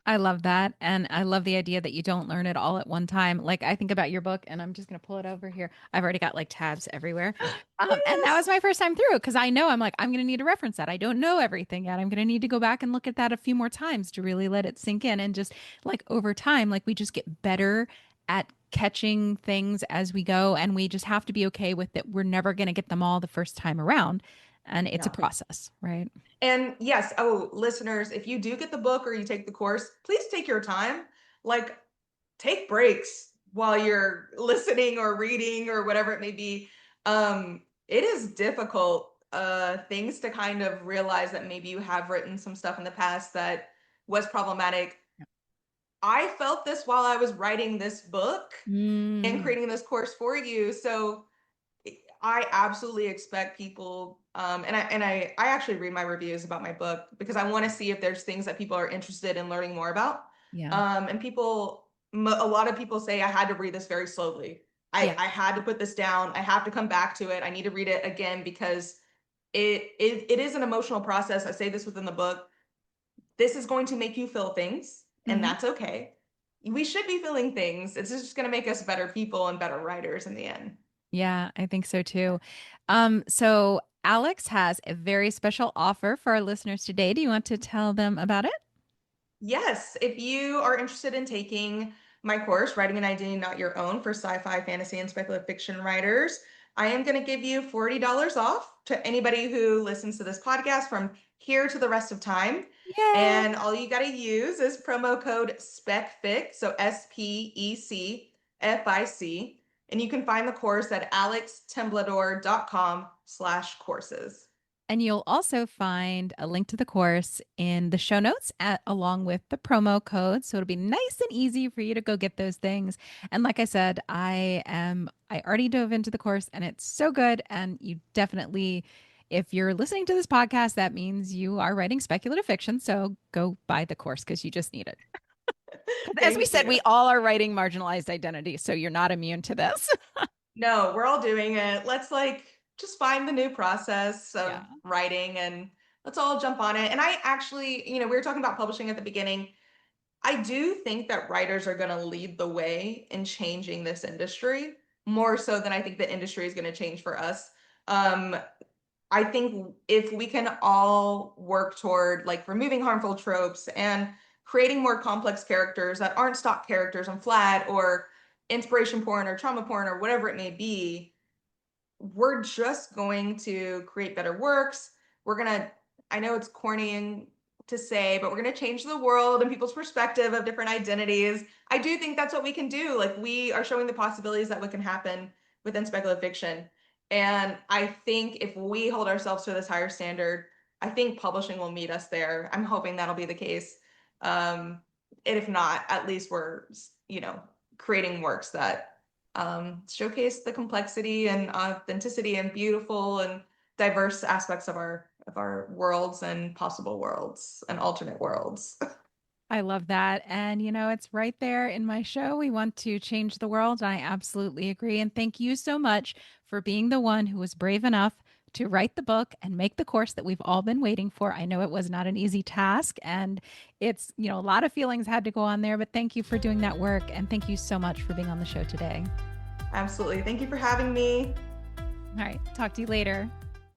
I love that. And I love the idea that you don't learn it all at one time. Like I think about your book and I'm just going to pull it over here. I've already got like tabs everywhere. And that was Yes. my first time through because I know I'm going to need to reference that. I don't know everything yet. I'm going to need to go back and look at that a few more times to really let it sink in. And just like over time, like we just get better at catching things as we go. And we just have to be okay with that. We're never going to get them all the first time around. And it's a No. process, right? And yes, oh, listeners, if you do get the book or you take the course, please take your time. Like, take breaks while you're listening or reading or whatever it may be. It is difficult things to kind of realize that maybe you have written some stuff in the past that was problematic. I felt this while I was writing this book and Mm, creating this course for you. So I absolutely expect people, and I actually read my reviews about my book because I want to see if there's things that people are interested in learning more about. yeah. And a lot of people say I had to read this very slowly. I Yeah. I had to put this down. I have to come back to it. I need to read it again because it is an emotional process. I say this within the book. This is going to make you feel things, and Mhm. that's okay. We should be feeling things. It's just going to make us better people and better writers in the end. Yeah, I think so too. So Alex has a very special offer for our listeners today. Do you want to tell them about it? Yes, if you are interested in taking my course, Writing an Identity Not Your Own for sci-fi, fantasy, and speculative fiction writers, I am going to give you $40 off to anybody who listens to this podcast from here to the rest of time. Yay! And all you got to use is promo code SPECFIC, so SPECFIC. And you can find the course at alextemblador.com/courses. And you'll also find a link to the course in the show notes along with the promo code. So it'll be nice and easy for you to go get those things. And like I said, I already dove into the course and it's so good. And you definitely, if you're listening to this podcast, that means you are writing speculative fiction. So go buy the course because you just need it. As we said, we all are writing marginalized identities. So you're not immune to this. No, we're all doing it. Let's just find the new process of writing and let's all jump on it. And I actually, we were talking about publishing at the beginning. I do think that writers are going to lead the way in changing this industry more so than I think the industry is going to change for us. I think if we can all work toward removing harmful tropes and creating more complex characters that aren't stock characters and flat or inspiration porn or trauma porn or whatever it may be, we're just going to create better works. I know it's corny to say, but we're going to change the world and people's perspective of different identities. I do think that's what we can do. We are showing the possibilities that what can happen within speculative fiction. And I think if we hold ourselves to this higher standard, I think publishing will meet us there. I'm hoping that'll be the case. And if not, at least we're, creating works that showcase the complexity and authenticity and beautiful and diverse aspects of our worlds and possible worlds and alternate worlds. I love that. And, it's right there in my show. We want to change the world. I absolutely agree. And thank you so much for being the one who was brave enough to write the book and make the course that we've all been waiting for. I know it was not an easy task and it's, a lot of feelings had to go on there, but thank you for doing that work. And thank you so much for being on the show today. Absolutely. Thank you for having me. All right. Talk to you later.